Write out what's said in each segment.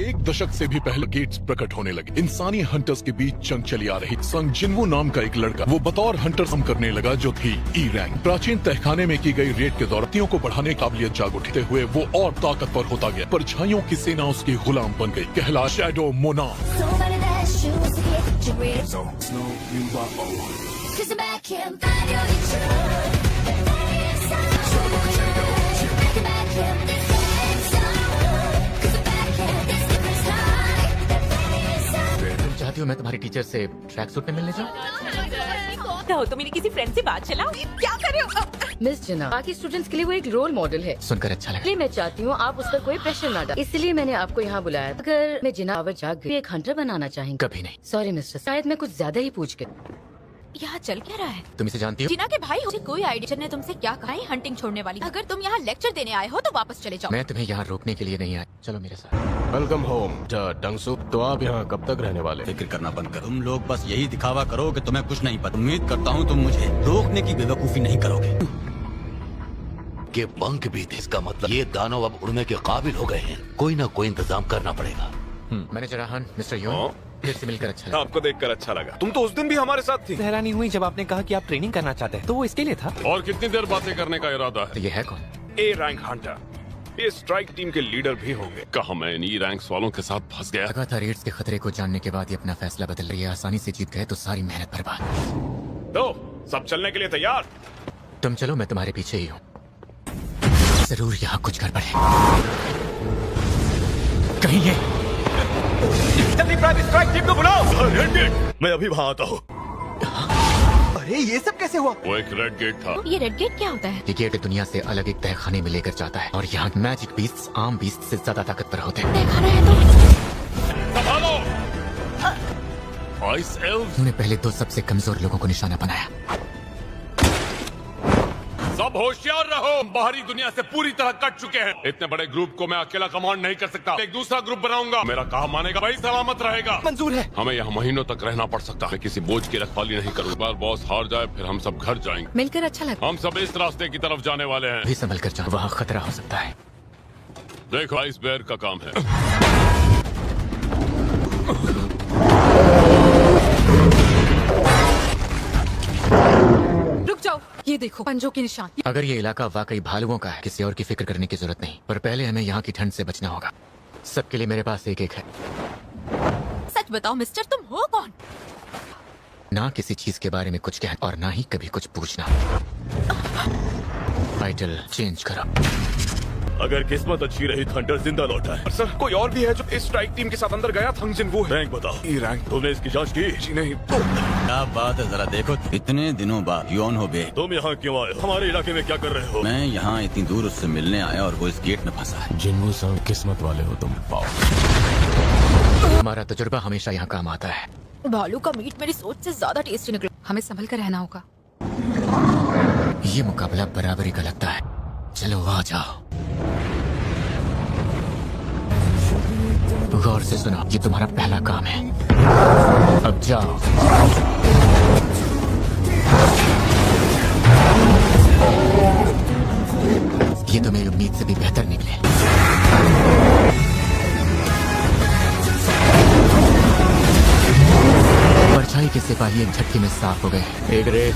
एक दशक से भी पहले गेट्स प्रकट होने लगे। इंसानी हंटर्स के बीच जंग चली आ रही। संग जिन्वो नाम का एक लड़का वो बतौर हंटर हम करने लगा जो थी ई रैंक। प्राचीन तहखाने में की गई रेड के दौरान व्यक्तियों को बढ़ाने काबिलियत जाग उठते हुए वो और ताकतवर होता गया। परछाइयों की सेना उसकी गुलाम बन गई। कहला शैडो मोनार्क। चाहती हूँ मैं तुम्हारी टीचर से ट्रैक सूट में मिलने जाऊँ? तो मेरी किसी फ्रेंड से बात चलाओ। क्या कर रहे हो? मिस जना, बाकी स्टूडेंट्स के लिए वो एक रोल मॉडल है। सुनकर अच्छा लगा। इसलिए मैं चाहती हूँ आप उस पर कोई प्रेशर ना डालें। इसलिए मैंने आपको यहाँ बुलाया। अगर मैं जिना आवर जाग गई, एक हंटर बनाना चाहेंगे? कभी नहीं। सॉरी मिस्टर, शायद मैं कुछ ज्यादा ही पूछ के। यहाँ चल क्या रहा है? तुम इसे जानती हो? जिना के भाई मुझे कोई आइडिया ने तुमसे क्या कहा है हंटिंग छोड़ने वाली। अगर तुम यहाँ लेक्चर देने आए हो तो वापस चले जाओ। मैं तुम्हें यहाँ रोकने के लिए नहीं आया। चलो मेरे साथ। वेलकम होम डंगसू। तो आप यहाँ कब तक रहने वाले? फिक्र करना बंद करो। तुम लोग बस यही दिखावा करो कि तुम्हें कुछ नहीं पता। उम्मीद करता हूँ तुम मुझे रोकने की बेवकूफी नहीं करोगे। के पंख भी थे, इसका मतलब ये दानव अब उड़ने के काबिल हो गए हैं। कोई ना कोई इंतजाम करना पड़ेगा। मैनेजर राहन, मिस्टर योन, फिर से मिलकर अच्छा लगा। आपको देखकर अच्छा लगा। तुम तो उस दिन भी हमारे साथ थी। हैरानी हुई जब आपने कहा कि आप ट्रेनिंग करना चाहते हैं, तो वो इसके लिए था। और कितनी देर बातें करने का इरादा तो है? ये है कौन? A rank Hunter. ये स्ट्राइक टीम के लीडर भी होंगे। कहा मैं इन ई रैंक वालों के साथ फंस गया। लगा था रेड्स के खतरे को जानने के बाद ये अपना फैसला बदल रही है। आसानी से जीत गए तो सारी मेहनत बर्बाद। तो सब चलने के लिए तैयार? तुम चलो, मैं तुम्हारे पीछे ही हूँ। जरूर यहाँ कुछ गड़बड़ है। कहीं ये जल्दी प्राइवेट स्ट्राइक टीम को बुलाओ। Red gate. मैं अभी वहाँ आता हूँ। अरे ये सब कैसे हुआ? वो एक रेड गेट था। ये रेड गेट क्या होता है? ये गेट दुनिया से अलग एक तहखाने में लेकर जाता है और यहाँ मैजिक बीस्ट्स आम बीस्ट से ज्यादा ताकतवर होते हैं। देखा है तो संभालो। Ice elf. उन्होंने पहले दो सबसे कमजोर लोगों को निशाना बनाया। सब होशियार रहो। बाहरी दुनिया से पूरी तरह कट चुके हैं। इतने बड़े ग्रुप को मैं अकेला कमांड नहीं कर सकता। एक दूसरा ग्रुप बनाऊंगा। मेरा कहा मानेगा भाई, सलामत रहेगा। मंजूर है। हमें यहाँ महीनों तक रहना पड़ सकता है। किसी बोझ की रखवाली नहीं करूँ। बार बॉस हार जाए फिर हम सब घर जाएंगे। मिलकर अच्छा लगा। हम सब इस रास्ते की तरफ जाने वाले हैं। भी संभल कर जाओ, वहाँ खतरा हो सकता है। देखो आइस बेयर का काम है। रुक जाओ, ये देखो पंजों के निशान। अगर ये इलाका वाकई भालुओं का है, किसी और की फिक्र करने की जरूरत नहीं। पर पहले हमें यहाँ की ठंड से बचना होगा। सबके लिए मेरे पास एक एक है। सच बताओ मिस्टर, तुम हो कौन? ना किसी चीज के बारे में कुछ कहना और ना ही कभी कुछ पूछना। टाइटल चेंज करो। अगर किस्मत अच्छी रही तो हंटर जिंदा लौटा है। सर कोई और भी है जो इस स्ट्राइक टीम के साथ अंदर गया था? वो रैंक बताओ। E rank. तुमने इसकी जांच की? जी नहीं। क्या बात है, जरा देखो। इतने दिनों बाद योन हो बे। तुम यहाँ क्यों आए? हमारे इलाके में क्या कर रहे हो? मैं यहाँ इतनी दूर उससे मिलने आया और वो इस गेट में फंसा है। जिन्वो संग किस्मत वाले हो तुम। पाओ। हमारा तजुर्बा हमेशा यहाँ काम आता है। भालू का मीट मेरी सोच से ज्यादा टेस्टी निकला। हमें संभल कर रहना होगा। ये मुकाबला बराबरी का लगता है। चलो आ जाओ। गौर से सुनो, ये तुम्हारा पहला काम है। अब जाओ। ये तो मेरी उम्मीद से भी बेहतर निकले। परछाई के सिपाही एक झटके में साफ हो गए। एक रेत।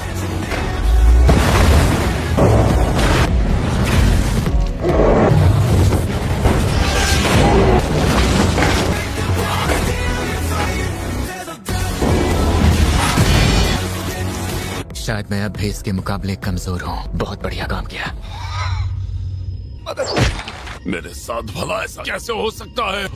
शायद मैं अब भी इसके मुकाबले कमजोर हूँ। बहुत बढ़िया काम किया। मेरे साथ भला ऐसा कैसे हो सकता है?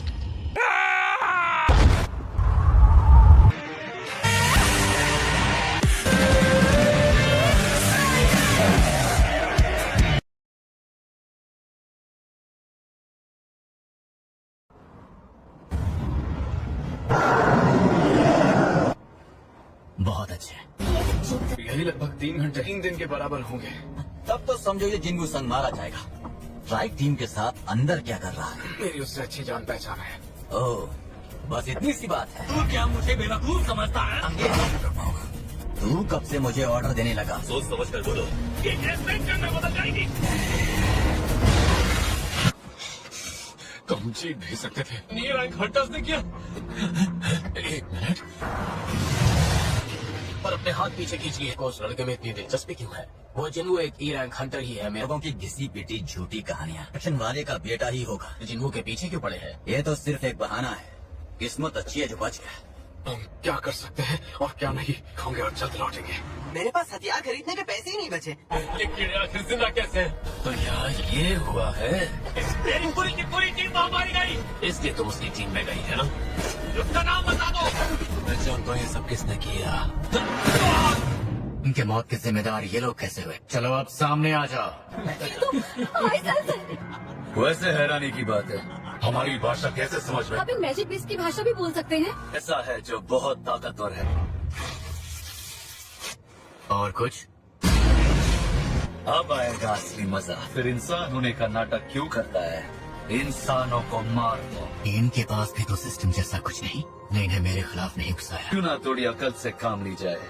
बहुत अच्छे। यही लगभग 3 घंटे 3 दिन के बराबर होंगे। तब तो समझो ये जिन्वो संग मारा जाएगा। स्ट्राइक टीम के साथ अंदर क्या कर रहा है? मेरी उससे अच्छी जान पहचान है। ओह, बस इतनी सी बात है। तू क्या मुझे बेवकूफ समझता है? तू कब से मुझे ऑर्डर देने लगा? सोच समझ कर बोलो। ये करना बदल जाएगी। कम जीत भी सकते थे। ई रैंक हंटर्स ने किया। एक मिनट, पर अपने हाथ पीछे खींचिए। उस लड़के में इतनी दिलचस्पी क्यों है? वो जिन्हू एक ई रैंक हंटर ही है। लोगों की घिसी पिटी झूठी कहानियाँ। एक्शन वाले का बेटा ही होगा। जिन्हू के पीछे क्यों पड़े हैं? ये तो सिर्फ एक बहाना है। किस्मत अच्छी है जो बच गया। हम क्या कर सकते हैं और क्या नहीं, खाओगे और जल्द लौटेंगे। मेरे पास हथियार खरीदने के पैसे ही नहीं बचे। लेकिन आखिर जिंदा कैसे है? तो यार ये हुआ है। पूरी की पूरी टीम मारी गई, इसलिए तुम उसकी टीम में गई है ना? उसका नाम बता दो। मैं जानता हूँ ये सब किसने किया। इनके मौत के जिम्मेदार ये लोग कैसे हुए? चलो आप सामने आ जाओ। वैसे हैरानी की बात है, हमारी भाषा कैसे समझ में? आप इन मैजिक बीस्ट की भाषा भी बोल सकते हैं। ऐसा है जो बहुत ताकतवर है। और कुछ? अब आएगा असली मजा। फिर इंसान होने का नाटक क्यों करता है? इंसानों को मार दो। इनके पास भी तो सिस्टम जैसा कुछ नहीं। ने इन्हें मेरे खिलाफ नहीं उकसाया। क्यों ना थोड़ी अकल से काम ली जाए।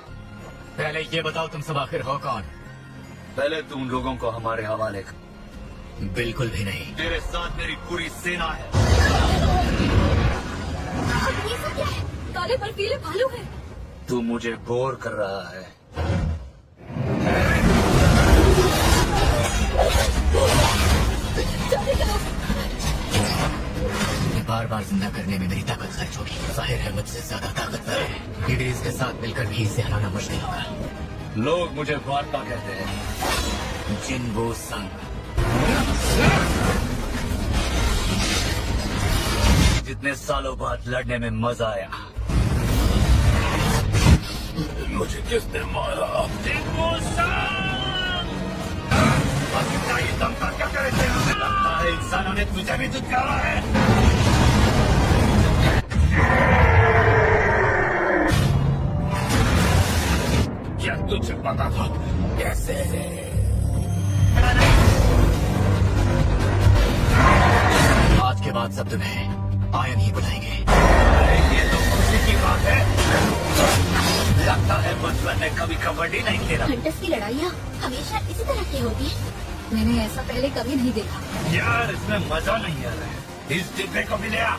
पहले ये बताओ तुम सब आखिर हो कौन? पहले तुम लोगों को हमारे हवाले कर। बिल्कुल भी नहीं। तेरे साथ मेरी पूरी सेना है। ये सब क्या है? काले बर्फीले भालू है। तू मुझे बोर कर रहा है। बार बार जिंदा करने में मेरी ताकत खर्च होगी। जाहिर है मुझसे ज्यादा ताकतवर है। इब्लीस के साथ मिलकर भी इसे हराना मुश्किल होगा। लोग मुझे वार्ता कहते हैं। जिन्वू संग। जितने सालों बाद लड़ने में मजा आया। मुझे किसने मारा? जिन्वू संग! ये दम का क्या करे थे? लगता है इंसानों ने तुझे भी दुत्कारा है। क्या तुझे पता था? कैसे? आज के बाद सब तुम्हें आयन ही बुलाएंगे। ये तो खुशी की बात है। लगता है बचपन में कभी कबड्डी नहीं खेला। हंटर्स की लड़ाइयाँ हमेशा इसी तरह की होती है। मैंने ऐसा पहले कभी नहीं देखा। यार इसमें मजा नहीं आ रहा है। इस डिब्बे को भी ले आ।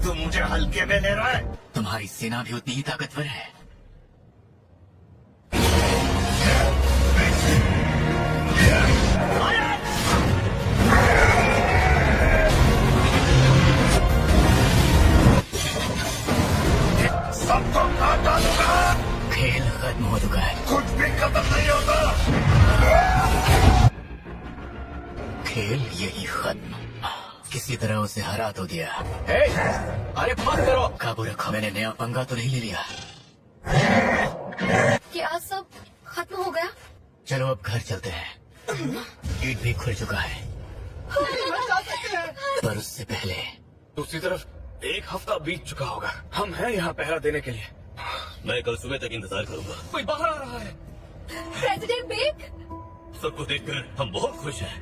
तू मुझे हल्के में ले रहा है? तुम्हारी सेना भी उतनी ही ताकतवर है। सबको काट डालूंगा। खेल खत्म हो चुका है। कुछ भी खत्म नहीं होता। खेल यही खत्म। किसी तरह उसे हरा तो दिया। अरे मत करो। काबू रखो। मैंने नया पंगा तो नहीं ले लिया। क्या सब खत्म हो गया? चलो अब घर चलते हैं। गेट भी खुल चुका है। पर उससे पहले दूसरी तरफ एक हफ्ता बीत चुका होगा। हम हैं यहाँ पहरा देने के लिए। मैं कल सुबह तक इंतजार करूंगा। कोई बाहर आ रहा है। President Beck. सबको देखकर हम बहुत खुश हैं।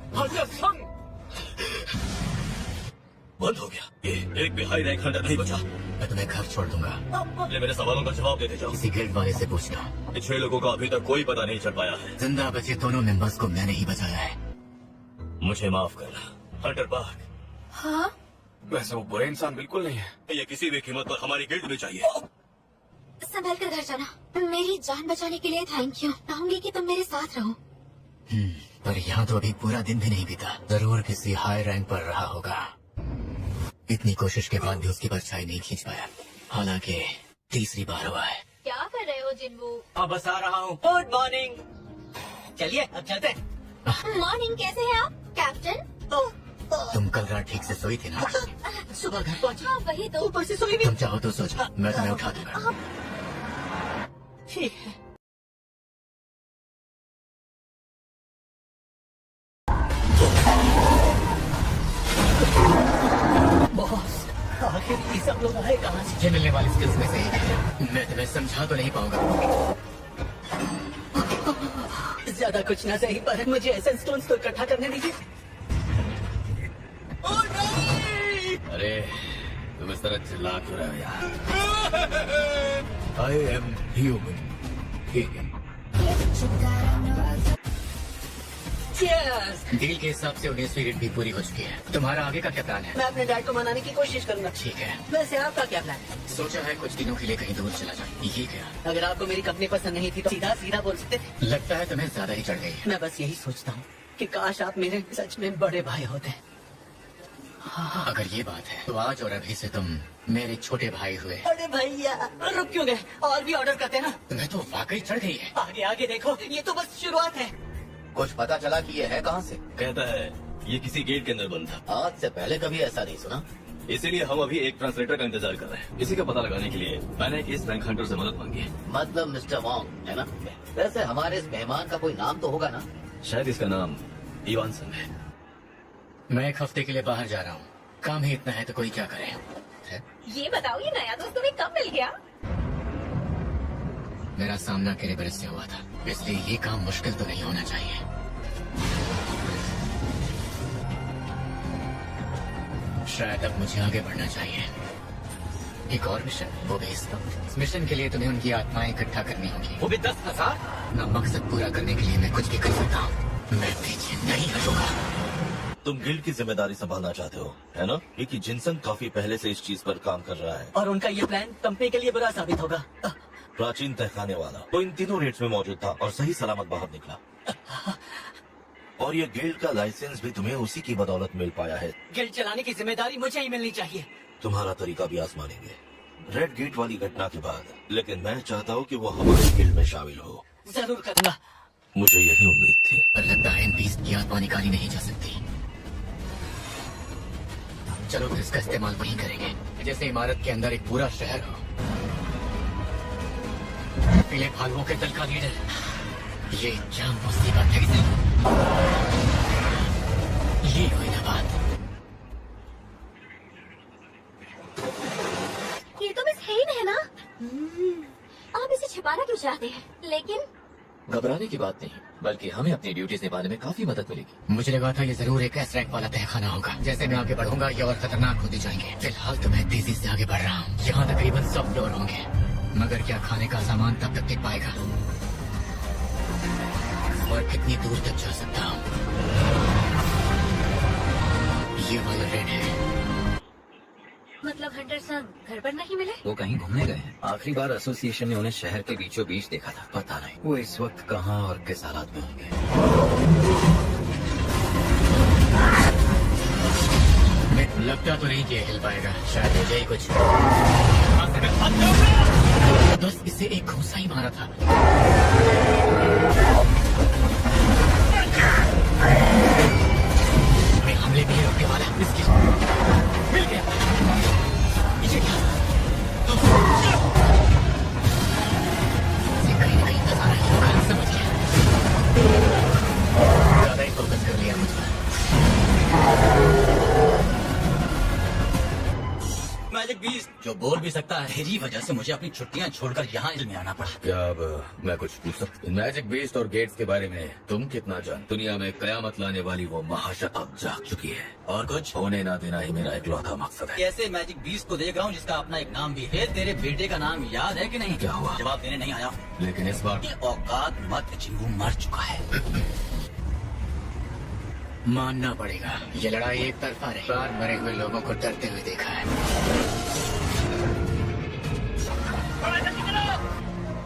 संग बंद हो गया। ये एक भी हाई रैंक हंटर नहीं बचा। मैं तुम्हें घर छोड़ दूंगा। ये मेरे सवालों का जवाब देते जाओ। किसी गिल्ड वाले से पूछना। इन 6 लोगों का अभी तक कोई पता नहीं चल पाया है। जिंदा बचे दोनों मेंबर्स को मैंने ही बचाया है। मुझे माफ करना हंटर पार्क। हाँ? वैसे वो बुरे इंसान बिल्कुल नहीं है। ये किसी भी कीमत पर हमारी गिल्ड में चाहिए। संभल कर घर जाना। मेरी जान बचाने के लिए थैंक यू। चाहूंगी कि तुम मेरे साथ रहो। पर यहाँ तो अभी पूरा दिन भी नहीं बीता। जरूर किसी हाई रैंक पर रहा होगा। इतनी कोशिश के बाद भी उसकी परछाई नहीं खींच पाया। हालांकि तीसरी बार हुआ है। क्या कर रहे हो जिन्वू? अब बस आ रहा हूँ। Good morning. चलिए अब चलते हैं। मॉर्निंग, कैसे हैं आप कैप्टन? तुम कल रात ठीक से सोई थी ना? सुबह घर पहुंची। हाँ वही तो। ऊपर से सोई भी। तुम चाहो तो सो जाओ, मैं तुम्हें उठा दूंगा। ठीक है। बॉस, आखिर ये सब लोग आए कहाँ से? ये मिलने वाली स्किल्स में से एक है। मैं तुम्हें समझा तो नहीं पाऊंगा। ज्यादा कुछ ना सही, पर मुझे एसेंस स्टोन्स तो इकट्ठा करने दीजिए। अरे तुम इस तरह चिल्ला क्यों रहे हो यार? I am human. डील के हिसाब से 19वीं रेट भी पूरी हो चुकी है। तुम्हारा आगे का क्या प्लान है? मैं अपने डैड को मनाने की कोशिश करूंगा। ठीक है, वैसे आपका क्या प्लान है? सोचा है कुछ दिनों के लिए कहीं दूर चला जाए। ये क्या? अगर आपको मेरी कंपनी पसंद नहीं थी तो सीधा सीधा बोल सकते थे। लगता है तुम्हें ज्यादा ही चढ़ गई है। मैं बस यही सोचता हूँ कि काश आप मेरे सच में बड़े भाई होते। अगर ये बात है तो आज और अभी से तुम मेरे छोटे भाई हुए। अरे भैया रुक क्यों गए? और भी ऑर्डर करते ना। तुम्हें तो वाकई चढ़ गई है। आगे आगे देखो, ये तो बस शुरुआत है। कुछ पता चला कि ये है कहाँ से? कहता है ये किसी गेट के अंदर बंद था। आज से पहले कभी ऐसा नहीं सुना। इसीलिए हम अभी एक ट्रांसलेटर का इंतजार कर रहे हैं। इसी का पता लगाने के लिए मैंने इस रैंक हंटर से मदद मांगी है। मतलब मिस्टर वॉन्ग है ना? वैसे हमारे इस मेहमान का कोई नाम तो होगा ना? शायद इसका नाम इवानसन है। मैं एक हफ्ते के लिए बाहर जा रहा हूँ। काम ही इतना है तो कोई क्या करे है? ये बताओ, ये नया दोस्त तुम्हें कब मिल गया? मेरा सामना केरेबर से हुआ था, इसलिए ये काम मुश्किल तो नहीं होना चाहिए। शायद अब मुझे आगे बढ़ना चाहिए। एक और मिशन, वो भी इस मिशन के लिए तुम्हें उनकी आत्माएं इकट्ठा करनी होगी। वो भी 10,000। ना मकसद पूरा करने के लिए मैं कुछ भी कर सकता हूँ। मैं पीछे नहीं हटूंगा। तुम गिल्ड की जिम्मेदारी संभालना चाहते हो, है ना? क्योंकि जिनसन काफी पहले से इस चीज पर काम कर रहा है और उनका ये प्लान कंपनी के लिए बुरा साबित होगा। प्राचीन तहखाने वाला तो इन तीनों रेट्स में मौजूद था और सही सलामत बाहर निकला। और ये गिल्ड का लाइसेंस भी तुम्हें उसी की बदौलत मिल पाया है। गिल्ड चलाने की जिम्मेदारी मुझे ही मिलनी चाहिए। तुम्हारा तरीका भी आजमाएंगे रेड गेट वाली घटना के बाद, लेकिन मैं चाहता हूँ कि वो हमारी गिल्ड में शामिल हो। जरूर करूंगा। मुझे यही उम्मीद थी। पर लगता है इन बीस्ट की आत्मा निकाली नहीं जा सकती। चलो फिर इसका इस्तेमाल वहीं करेंगे जैसे इमारत के अंदर एक पूरा शहर हो। पीले भालुओं के दल का लीडर, ये क्या मुसीबत है? ये हुई ना बात। ये तो मिस हेन है ना? आप इसे छिपाना क्यों चाहते हैं? लेकिन घबराने की बात नहीं, बल्कि हमें अपनी ड्यूटीज निभाने में काफी मदद मिलेगी। मुझे लगा था ये जरूर एक एस रैंक वाला तहखाना होगा। जैसे मैं आगे बढ़ूंगा ये और खतरनाक होते जाएंगे। फिलहाल तो मैं तेजी से आगे बढ़ रहा हूँ। यहाँ तकरीबन 100 फ्लोर होंगे, मगर क्या खाने का सामान तब तक टिक पाएगा? और कितनी दूर तक जा सकता हूँ? ये वाला रेड है। मतलब हंटर साहब घर पर नहीं मिले? वो कहीं घूमने गए हैं। आखिरी बार एसोसिएशन ने उन्हें शहर के बीचों बीच देखा था। पता नहीं वो इस वक्त कहाँ और किस हालात में होंगे। लगता तो नहीं कि ये हिल पाएगा। शायद हो जाए कुछ। बस इसे एक घूंसा ही मारा था। मैं हमले भी रोकने वाला। इसकी मिल गया। ये क्या? कहीं ना कहीं नजारा ही होगा। समझ गया। ज्यादा ही फोकस कर लिया मुझ पर। मैजिक बीस्ट जो बोल भी सकता है, तेरी वजह से मुझे अपनी छुट्टियां छोड़कर यहाँ में आना पड़ा। क्या अब मैं कुछ पूछ सकता? मैजिक बीस्ट और गेट्स के बारे में तुम कितना जान? दुनिया में कयामत लाने वाली वो महाशक्ति अब जाग चुकी है और कुछ होने ना देना ही मेरा इकलौता मकसद है। कैसे मैजिक बीस्ट को देख रहा हूँ जिसका अपना एक नाम भी है। तेरे बेटे का नाम याद है कि नहीं? क्या हुआ? जवाब देने नहीं आया, लेकिन इस बार औकात मत चिंगू मर चुका है। मानना पड़ेगा, ये लड़ाई एक तरफा रही। बार मरे हुए लोगों को डरते हुए देखा है।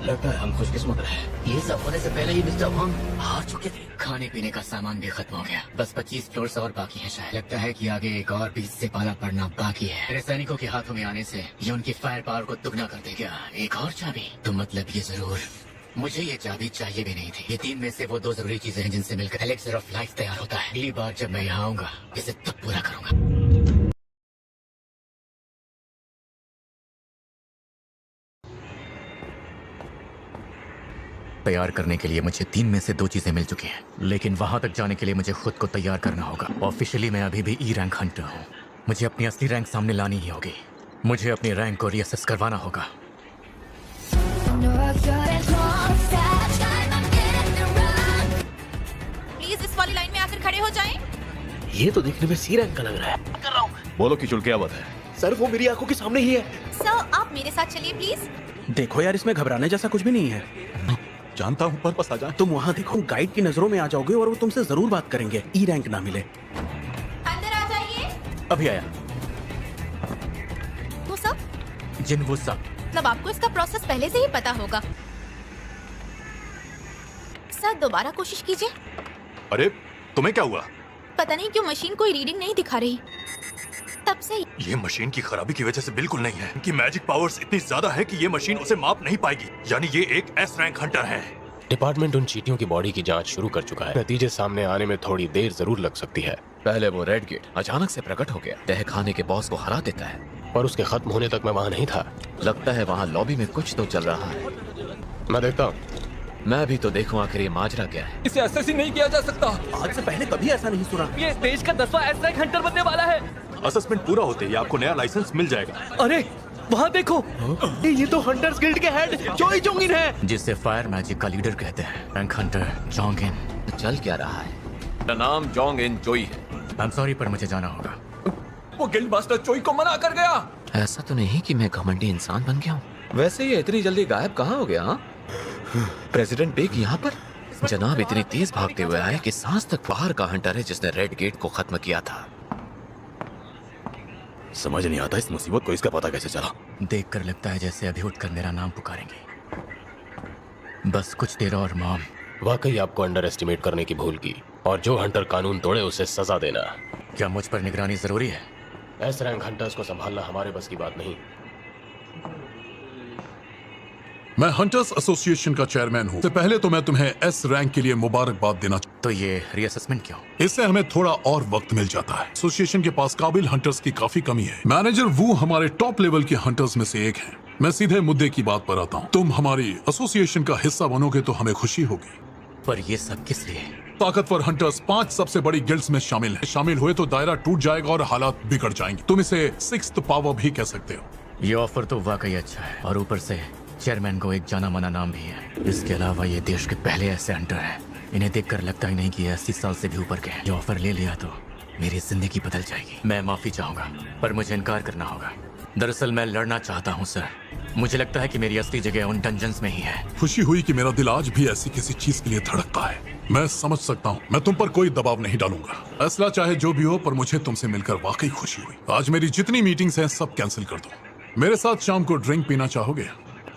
लगता है हम खुशकिस्मत रहे। ये सब होने से पहले ही मिस्टर वॉन्ग हार चुके थे। खाने पीने का सामान भी खत्म हो गया। बस 25 फ्लोर्स और बाकी है। शायद लगता है कि आगे एक और भी इससे पाला पड़ना बाकी है। मेरे सैनिकों के हाथों में आने से ये उनकी फायर पावर को दुगना कर देगा। एक और चाबी? तो मतलब ये जरूर। मुझे ये चाबी चाहिए भी नहीं थी। ये 3 में से वो 2 जरूरी चीजें हैं जिनसे मिलकर एलेक्सर ऑफ लाइफ तैयार होता है। अगली बार जब मैं यहाँ आऊंगा इसे तब पूरा करूंगा। तैयार करने के लिए मुझे 3 में से 2 चीजें मिल चुकी हैं, लेकिन वहां तक जाने के लिए मुझे खुद को तैयार करना होगा। ऑफिशियली मैं अभी भी ई रैंक हंटर हूँ। मुझे अपनी असली रैंक सामने लानी ही होगी। मुझे अपनी रैंक को रीअसेस करवाना होगा। प्लीज इस वाली लाइन में आकर खड़े हो जाएं। ये तो देखने में सी रैंक का लग रहा है। कर रहा हूँ। बोलो किशोर, क्या बात है? सर वो मेरी आंखों के सामने ही है। सर आप मेरे साथ चलिए प्लीज। देखो यार, इसमें घबराने जैसा कुछ भी नहीं है। जानता हूँ पर बस आ जाए। तुम वहाँ देखो, गाइड की नजरों में आ जाओगे और वो तुमसे जरूर बात करेंगे। ई रैंक ना मिले। अंदर आ जाइए। अभी आया। वो सब जिन वो सब मतलब आपको इसका प्रोसेस पहले से ही पता होगा। सर दोबारा कोशिश कीजिए। अरे तुम्हें क्या हुआ? पता नहीं क्यों मशीन कोई रीडिंग नहीं दिखा रही तब से। ये मशीन की खराबी की वजह से बिल्कुल नहीं है। इनकी मैजिक पावर्स इतनी ज्यादा है कि ये मशीन उसे माप नहीं पाएगी। यानी ये एक एस रैंक हंटर है। डिपार्टमेंट उन चीटियों की बॉडी की जांच शुरू कर चुका है। नतीजे सामने आने में थोड़ी देर जरूर लग सकती है। पहले वो रेड गेट अचानक से प्रकट हो गया, तहखाने के बॉस को हरा देता है, पर उसके खत्म होने तक मैं वहाँ नहीं था। लगता है वहाँ लॉबी में कुछ तो चल रहा है। मैं देखता हूँ। मैं भी तो देखूं आखिर ये माजरा क्या है। इसे असेसिन नहीं किया जा सकता। आज से पहले कभी ऐसा नहीं सुना। ये देश का 10वां एस रैंक हंटर बनने वाला है। असेसमेंट पूरा होते ही आपको नया लाइसेंस मिल जाएगा। अरे वहाँ देखो, ये तो हंटर्स गिल्ड के हेड चोई जोंगिन है, जिसे फायर मैजिक का लीडर कहते हैं। Rank Hunter Jongin. चल क्या रहा है? मेरा नाम जोंग इन चोई है। आई एम सॉरी पर मुझे जाना होगा। वो गिल्ड मास्टर चोई को मना कर गया। ऐसा तो नहीं कि मैं घमंडी इंसान बन गया हूँ। वैसे ये इतनी जल्दी गायब कहाँ हो गया? प्रेसिडेंट बेग यहाँ पर? जनाब इतनी तेज भागते हुए आए कि सांस तक बाहर का हंटर है जिसने रेड गेट को खत्म किया था। समझ नहीं आता इस मुसीबत को इसका पता कैसे चला। देखकर लगता है जैसे अभी उठकर मेरा नाम पुकारेंगे। बस कुछ देर और मॉम। वाकई आपको अंडर एस्टिमेट करने की भूल की, और जो हंटर कानून तोड़े उसे सजा देना। क्या मुझ पर निगरानी जरूरी है? एस रैंक हंटर्स को संभालना हमारे बस की बात नहीं। मैं हंटर्स एसोसिएशन का चेयरमैन हूँ। इससे पहले तो मैं तुम्हें एस रैंक के लिए मुबारकबाद देना चाहता हूँ। तो ये रीअसेसमेंट क्यों? इससे हमें थोड़ा और वक्त मिल जाता है। एसोसिएशन के पास काबिल हंटर्स की काफी कमी है। मैनेजर वू हमारे टॉप लेवल के हंटर्स में से एक हैं। मैं सीधे मुद्दे की बात पर आता हूँ। तुम हमारी एसोसिएशन का हिस्सा बनोगे तो हमें खुशी होगी। पर ये सब किस लिए? ताकतवर हंटर्स 5 सबसे बड़ी गिल्ड्स में शामिल हैं। शामिल हुए तो दायरा टूट जाएगा और हालात बिगड़ जाएंगे। तुम इसे 6th पावर भी कह सकते हो। ये ऑफर तो वाकई अच्छा है, और ऊपर से चेयरमैन को एक जाना माना नाम भी है। इसके अलावा ये देश के पहले ऐसे हंटर हैं। इन्हें देखकर लगता ही नहीं कि 80 साल से भी ऊपर के हैं। ये ऑफर ले लिया तो मेरी जिंदगी बदल जाएगी। मैं माफी चाहूंगा, पर मुझे इनकार करना होगा। दरअसल मैं लड़ना चाहता हूँ सर। मुझे लगता है कि मेरी असली जगह उन डंजन्स में ही है। खुशी हुई कि मेरा दिल आज भी ऐसी किसी चीज के लिए धड़कता है। मैं समझ सकता हूँ। मैं तुम पर कोई दबाव नहीं डालूंगा। फैसला चाहे जो भी हो, पर मुझे तुमसे मिलकर वाकई खुशी हुई। आज मेरी जितनी मीटिंग्स हैं सब कैंसिल कर दो। मेरे साथ शाम को ड्रिंक पीना चाहोगे?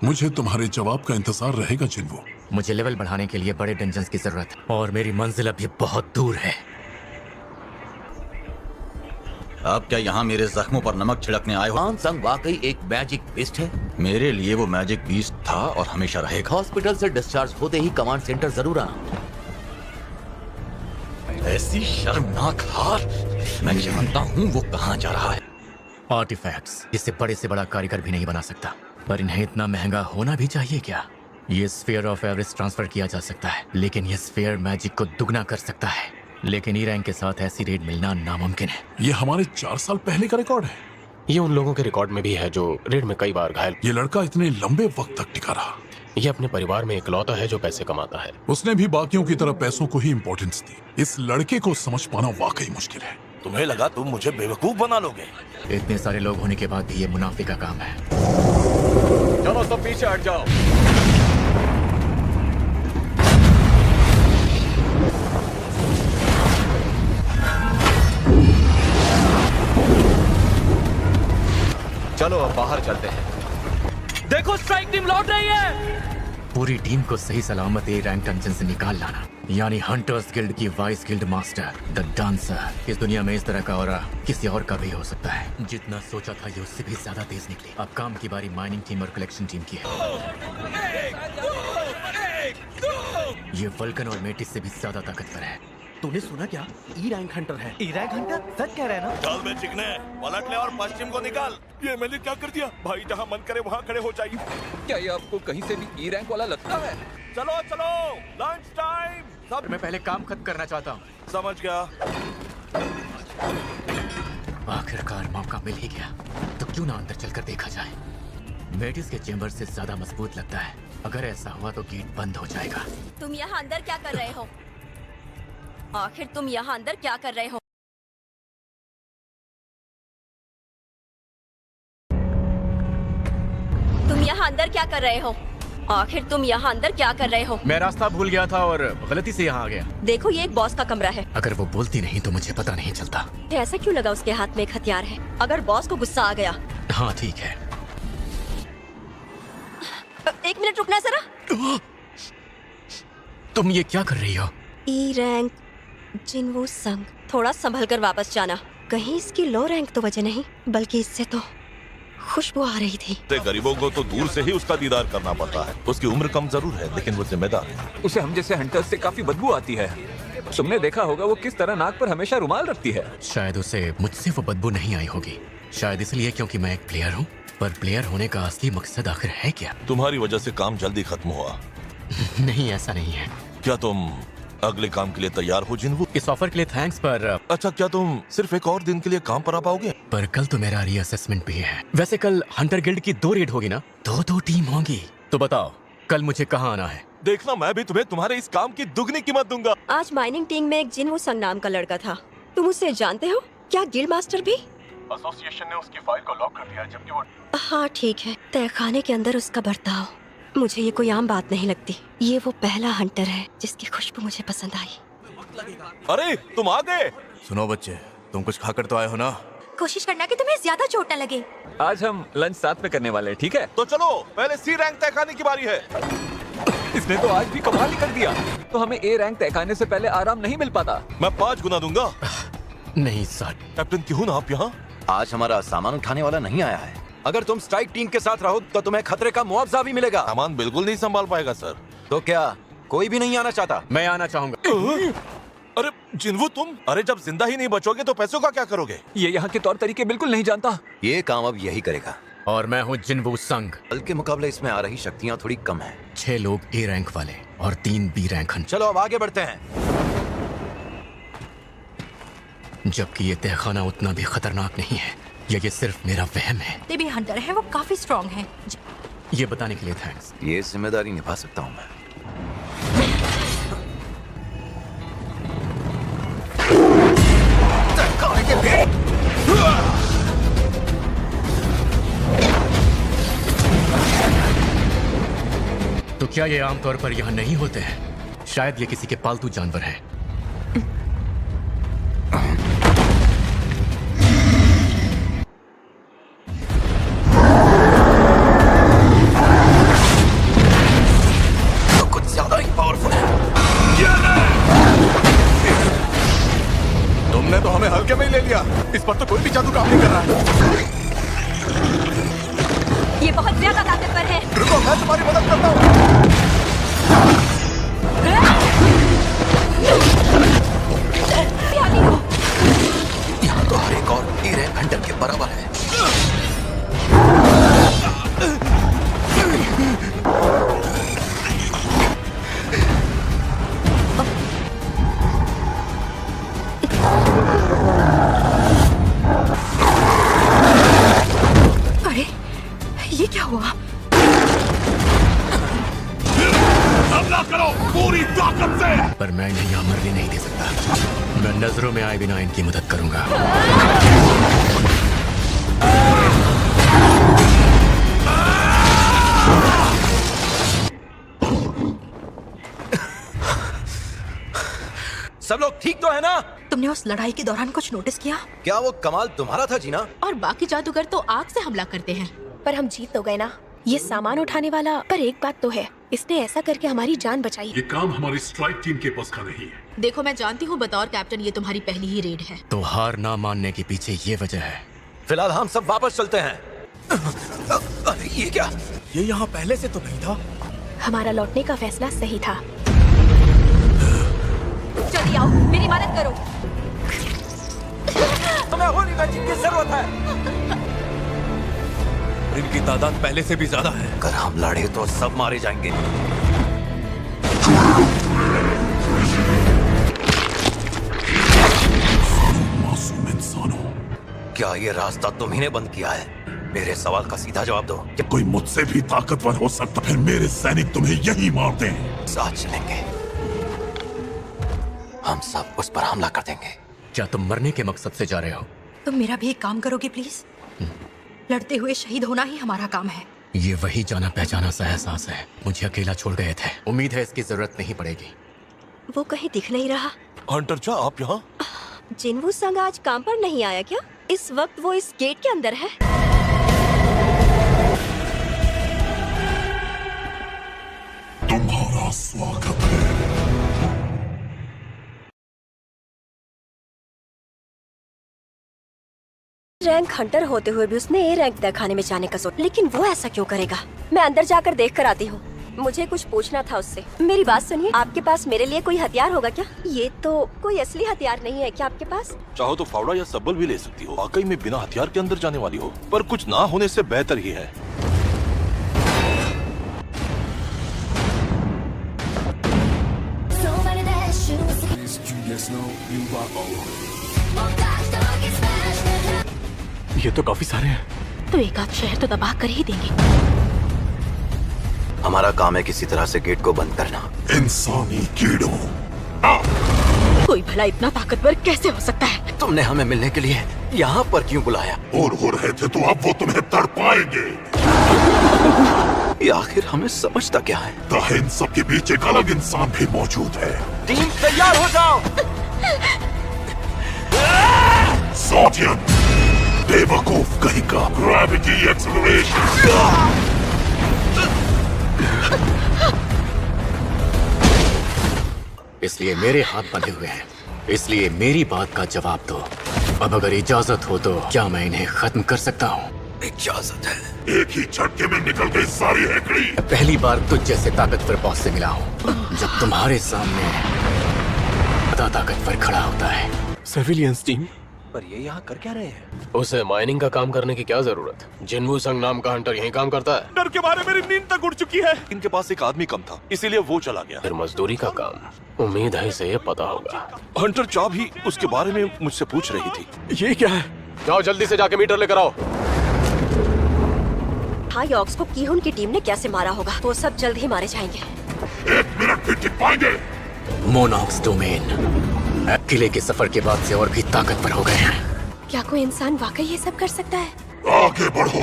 मुझे तुम्हारे जवाब का इंतजार रहेगा जिन्वो। मुझे लेवल बढ़ाने के लिए बड़े डंजन्स की जरूरत है, और मेरी मंजिल अभी बहुत दूर है। आप क्या यहाँ मेरे जख्मों पर नमक छिड़कने आए हो? हान संग वाकई एक मैजिक बीस्ट है। मेरे लिए वो मैजिक बीस्ट था और हमेशा रहेगा। हॉस्पिटल से डिस्चार्ज होते ही कमांड सेंटर जरूर आना। ऐसी शर्मनाक हार। मैं जानता हूँ वो कहाँ जा रहा है। आर्टिफैक्ट्स, जिसे बड़े से बड़ा कारीगर भी नहीं बना सकता। पर इन्हें इतना महंगा होना भी चाहिए क्या? ये स्फीयर ऑफ एवरेज ट्रांसफर किया जा सकता है, लेकिन ये स्फीयर मैजिक को दुगना कर सकता है। लेकिन ई रैंक के साथ ऐसी रेड मिलना नामुमकिन है। ये हमारे 4 साल पहले का रिकॉर्ड है। ये उन लोगों के रिकॉर्ड में भी है जो रेड में कई बार घायल। ये लड़का इतने लंबे वक्त तक टिका रहा। ये अपने परिवार में इकलौता है जो पैसे कमाता है। उसने भी बाकियों की तरह पैसों को ही इम्पोर्टेंस दी। इस लड़के को समझ पाना वाकई मुश्किल है। तुम्हें लगा तुम मुझे बेवकूफ बना लोगे? इतने सारे लोग होने के बाद भी ये मुनाफे का काम है। चलो सब पीछे हट जाओ। चलो अब बाहर चलते हैं। देखो स्ट्राइक टीम लौट रही है। पूरी टीम को सही सलामत ए रैंक डंजन से निकाल लाना, यानी हंटर्स गिल्ड की vice guild master the dancer. इस दुनिया में इस तरह का ऑरा किसी और का भी हो सकता है। जितना सोचा था ये उससे भी ज्यादा तेज निकली। अब काम की बारी माइनिंग टीम और कलेक्शन टीम की है। ये वल्कन और मेटिस से भी ज्यादा ताकतवर है। तूने सुना क्या? ई रैंक हंटर है। E rank Hunter? सच कह रहे हैं ना? चल बे चिकने, पलट ले और पश्चिम को निकाल। ये मैंने क्या कर दिया? भाई जहाँ मन करे वहाँ खड़े हो जाइए। क्या ये आपको कहीं से भी ई रैंक वाला लगता है? चलो चलो, लंच टाइम। सब मैं पहले काम खत्म करना चाहता हूँ। समझ गया। आखिरकार मौका मिल ही गया, तो क्यों ना अंदर चलकर देखा जाए। मेटिस के चेंबर से ज्यादा मजबूत लगता है। अगर ऐसा हुआ तो गेट बंद हो जाएगा। तुम यहाँ अंदर क्या कर रहे हो? आखिर तुम यहाँ अंदर क्या कर रहे हो? तुम यहाँ अंदर क्या कर रहे हो? आखिर तुम यहाँ अंदर क्या कर रहे हो? मैं रास्ता भूल गया था और गलती से यहाँ आ गया। देखो ये एक बॉस का कमरा है। अगर वो बोलती नहीं तो मुझे पता नहीं चलता। ऐसा क्यों लगा उसके हाथ में एक हथियार है? अगर बॉस को गुस्सा आ गया। हाँ ठीक है। एक मिनट रुकना जरा। तुम ये क्या कर रही हो? ई रैंक जिन्वू संग। थोड़ा संभल कर वापस जाना। कहीं इसकी लो रैंक तो वजह नहीं, बल्कि इससे तो खुशबू आ रही थी। गरीबों को तो दूर से ही उसका दीदार करना पड़ता है। उसकी उम्र कम जरूर है लेकिन वो जिम्मेदार है। उसे हम जैसे हंटर्स से काफी बदबू आती है। तुमने देखा होगा वो किस तरह नाक पर हमेशा रुमाल रखती है। शायद उसे मुझसे वो बदबू नहीं आई होगी। शायद इसलिए क्योंकि मैं एक प्लेयर हूँ। पर प्लेयर होने का असली मकसद आखिर है क्या? तुम्हारी वजह से काम जल्दी खत्म हुआ। नहीं ऐसा नहीं है। क्या तुम अगले काम के लिए तैयार हो जिन्वू? इस ऑफर के लिए थैंक्स पर अच्छा क्या तुम सिर्फ एक और दिन के लिए काम पर आ पाओगे? पर कल तो मेरा रीअसेसमेंट भी है। वैसे कल हंटर गिल्ड की 2 रेड होगी ना? 2 टीम होंगी। तो बताओ कल मुझे कहाँ आना है? देखना मैं भी तुम्हें तुम्हारे इस काम की दुगनी कीमत दूंगा। आज माइनिंग टीम में एक जिन्वू संग नाम का लड़का था। तुम उसे जानते हो? क्या गिल्ड मास्टर भी? एसोसिएशन ने उसकी फाइल को लॉक कर दिया जबकि वो। हाँ ठीक है। तहखाने के अंदर उसका बर्ताव मुझे ये कोई आम बात नहीं लगती। ये वो पहला हंटर है जिसकी खुशबू मुझे पसंद आई। अरे तुम आ गए। सुनो बच्चे, तुम कुछ खाकर तो आए हो ना? कोशिश करना कि तुम्हें ज्यादा चोट न लगे। आज हम लंच साथ में करने वाले हैं, ठीक है? तो चलो पहले सी रैंक तय करने की बारी है। इसने तो आज भी कमाल ही कर दिया। तो हमें ए रैंक तय करने से पहले आराम नहीं मिल पाता। मैं 5 गुना दूंगा। नहीं सर। कैप्टन क्यों ना आप यहाँ? आज हमारा सामान उठाने वाला नहीं आया है। अगर तुम स्ट्राइक टीम के साथ रहो तो तुम्हें खतरे का मुआवजा भी मिलेगा। सामान बिल्कुल नहीं संभाल पाएगा सर। तो क्या कोई भी नहीं आना चाहता? मैं आना चाहूंगा। अरे जिन्वू तुम, अरे जब जिंदा ही नहीं बचोगे तो पैसों का क्या करोगे? ये यहाँ के तौर तरीके बिल्कुल नहीं जानता। ये काम अब यही करेगा। और मैं हूँ जिन्वू संग। कल के मुकाबले इसमें आ रही शक्तियाँ थोड़ी कम हैं। 6 लोग ए रैंक वाले और 3 बी रैंक हंटर। चलो अब आगे बढ़ते हैं। जबकि ये तहखाना उतना भी खतरनाक नहीं है। ये सिर्फ मेरा वहम है। ये भी हंटर है, वो काफी स्ट्रॉन्ग है। ये बताने के लिए थैंक्स। ये जिम्मेदारी निभा सकता हूँ मैं। तो क्या ये आमतौर पर यहाँ नहीं होते हैं? शायद ये किसी के पालतू जानवर हैं। तो कुछ ज्यादा ही पावरफुल है। तुमने तो हमें हल्के में ही ले लिया। इस पर तो कोई भी जादू काम नहीं कर रहा है। ये बहुत ज्यादा ताकतवर है। रुको, मैं तुम्हारी मदद करता हूँ। यहाँ तो हर एक और ए रैंक हंटर के बराबर है। अरे ये क्या हुआ? हमला करो पूरी ताकत से। पर मैं इन्हें यहाँ मरने नहीं दे सकता। मैं नजरों में आए बिना इनकी मदद करूंगा। सब लोग ठीक तो है ना? तुमने उस लड़ाई के दौरान कुछ नोटिस किया? क्या वो कमाल तुम्हारा था जीना? और बाकी जादूगर तो आग से हमला करते हैं। पर हम जीत तो गए ना। ये सामान उठाने वाला, पर एक बात तो है, इसने ऐसा करके हमारी जान बचाई। ये काम हमारी स्ट्राइक टीम के बस का नहीं है। देखो मैं जानती हूँ बतौर कैप्टन ये तुम्हारी पहली ही रेड है। तो हार ना मानने के पीछे ये वजह है। फिलहाल हम सब वापस चलते हैं। अरे ये क्या? ये यहाँ पहले से तो नहीं था। हमारा लौटने का फैसला सही था। जल्दी आओ, मेरी मदद करो। हमें होली मैजिक की जरूरत है। इनकी तादाद पहले से भी ज्यादा है। अगर हम लड़े तो सब मारे जाएंगे। मासूम इंसानों, क्या ये रास्ता तुम्ही ने बंद किया है? मेरे सवाल का सीधा जवाब दो। कोई मुझसे भी ताकतवर हो सकता, फिर मेरे सैनिक तुम्हें यही मार दें। साथ चलेंगे, हम सब उस पर हमला कर देंगे। क्या तुम मरने के मकसद से जा रहे हो? तुम मेरा भी एक काम करोगे प्लीज? लड़ते हुए शहीद होना ही हमारा काम है। ये वही जाना पहचाना सा एहसास है। मुझे अकेला छोड़ गए थे। उम्मीद है इसकी जरूरत नहीं पड़ेगी। वो कहीं दिख नहीं रहा। हंटर चा, आप यहाँ? जिनवू संग आज काम पर नहीं आया क्या? इस वक्त वो इस गेट के अंदर है। तुम्हारा स्वागत है। रैंक हंटर होते हुए भी उसने ए रैंक दिखाने में जाने का सोचा, लेकिन वो ऐसा क्यों करेगा? मैं अंदर जाकर देख कर आती हूँ। मुझे कुछ पूछना था उससे। मेरी बात सुनिए, आपके पास मेरे लिए कोई हथियार होगा क्या? ये तो कोई असली हथियार नहीं है क्या आपके पास? चाहो तो फावड़ा या सब्बल भी ले सकती हो। वाकई में बिना हथियार के अंदर जाने वाली हो, पर कुछ ना होने से बेहतर ही है। ये तो काफी सारे हैं। तो एक आध शहर तो दबा कर ही देंगे। हमारा काम है किसी तरह से गेट को बंद करना। इंसानी कीड़ों, कोई भला इतना ताकतवर कैसे हो सकता है? तुमने हमें मिलने के लिए यहाँ पर क्यों बुलाया? और हो रहे थे तो अब वो तुम्हें तड़पाएंगे। ये आखिर हमें समझता क्या है? इन सब के बीच एक अलग इंसान भी मौजूद है। टीम तैयार हो जाओ। सोडियम बेवकूफ कहीं का। Gravity acceleration. इसलिए मेरे हाथ बंधे हुए हैं, इसलिए मेरी बात का जवाब दो। अब अगर इजाजत हो तो क्या मैं इन्हें खत्म कर सकता हूँ? इजाजत है। एक ही झटके में निकल गई सारी हेकड़ी। पहली बार तुझ जैसे ताकतवर बॉस से मिला हूँ, जब तुम्हारे सामने बड़ा ताकतवर खड़ा होता है। सर्विलियंस टीम, पर ये यहाँ कर क्या रहे हैं? उसे माइनिंग का काम करने की क्या जरूरत? जिनवू संग नाम का हंटर यहीं काम करता है। डर के बारे मेरी नींद तक उड़ चुकी है। इनके पास एक आदमी कम था, इसीलिए वो चला गया। फिर मजदूरी का काम। उम्मीद है इसे ये पता होगा। हंटर चा भी उसके बारे में मुझसे पूछ रही थी। ये क्या है? जाओ जल्दी से जाके मीटर लेकर आओ। हाँ, यॉक्स को कीहून की टीम ने कैसे मारा होगा? वो सब जल्द ही मारे जाएंगे। 1 मिनट भी टिक पाएंगे। मोनॉक्स डोमेन किले के सफर के बाद से और भी ताकतवर हो गए हैं। क्या कोई इंसान वाकई ये सब कर सकता है? आगे बढ़ो।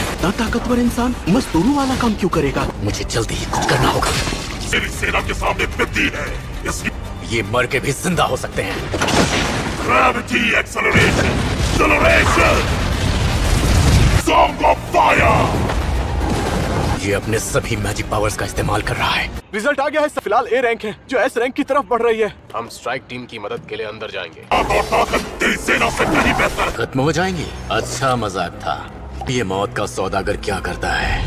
इतना ताकतवर इंसान मजदूरों वाला काम क्यों करेगा? मुझे जल्दी ही कुछ करना होगा। मेरी सेना के सामने पिट्टी है, इसलिए ये मर के भी जिंदा हो सकते हैं। Gravity acceleration, acceleration, song of fire. ये अपने सभी मैजिक पावर्स का इस्तेमाल कर रहा है। रिजल्ट आ गया है। फिलहाल ए रैंक है, जो एस रैंक की तरफ बढ़ रही है। हम स्ट्राइक टीम की मदद के लिए अंदर जाएंगे। तेरी सेना से कहीं बेहतर। खत्म हो जाएंगी? अच्छा मजाक था। ये मौत का सौदागर क्या करता है?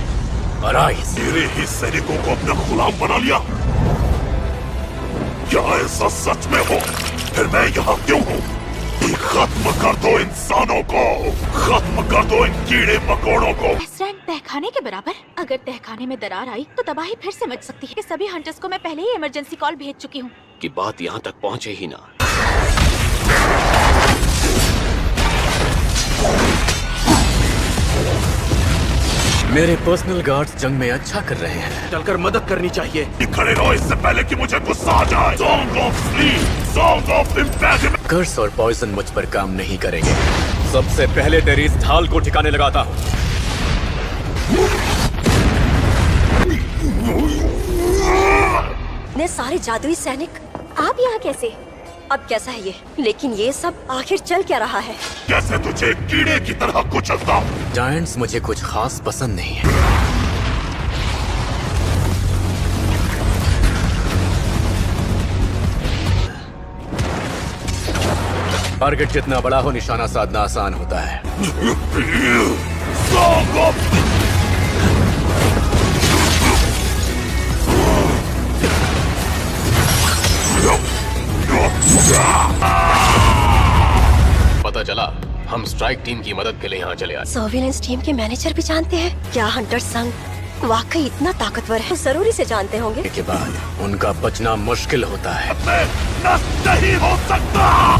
अराइज। मेरे ही सैनिकों को अपना गुलाम बना लिया। क्या ऐसा सच में हो? फिर मैं यहाँ क्यों हूँ? खत्म कर दो इंसानों को, खत्म कर दो इन कीड़े मकोड़ों को। एस रैंक तहखाने के बराबर? अगर तहखाने में दरार आई तो तबाही फिर से मच सकती है। सभी हंटर्स को मैं पहले ही इमरजेंसी कॉल भेज चुकी हूँ। कि बात यहाँ तक पहुँचे ही ना। मेरे पर्सनल गार्ड्स जंग में अच्छा कर रहे हैं। चलकर मदद करनी चाहिए। खड़े रहो इससे पहले कि मुझे गुस्सा आ जाए। Song of sleep, song of impact. Curse और पॉइजन मुझ पर काम नहीं करेंगे। सबसे पहले तेरी इस ढाल को ठिकाने लगाता हूँ। ने सारे जादुई सैनिक, आप यहाँ कैसे? अब कैसा है ये? लेकिन ये सब आखिर चल क्या रहा है? कैसे तुझे कीड़े की तरह कुचलता? जायंट्स मुझे कुछ खास पसंद नहीं है। टारगेट जितना बड़ा हो, निशाना साधना आसान होता है। पता चला हम स्ट्राइक टीम की मदद के लिए यहाँ चले आए। सर्विलेंस टीम के मैनेजर भी जानते हैं क्या हंटर संघ वाकई इतना ताकतवर है? जरूरी से जानते होंगे। के बाद उनका बचना मुश्किल होता है। नहीं हो सकता।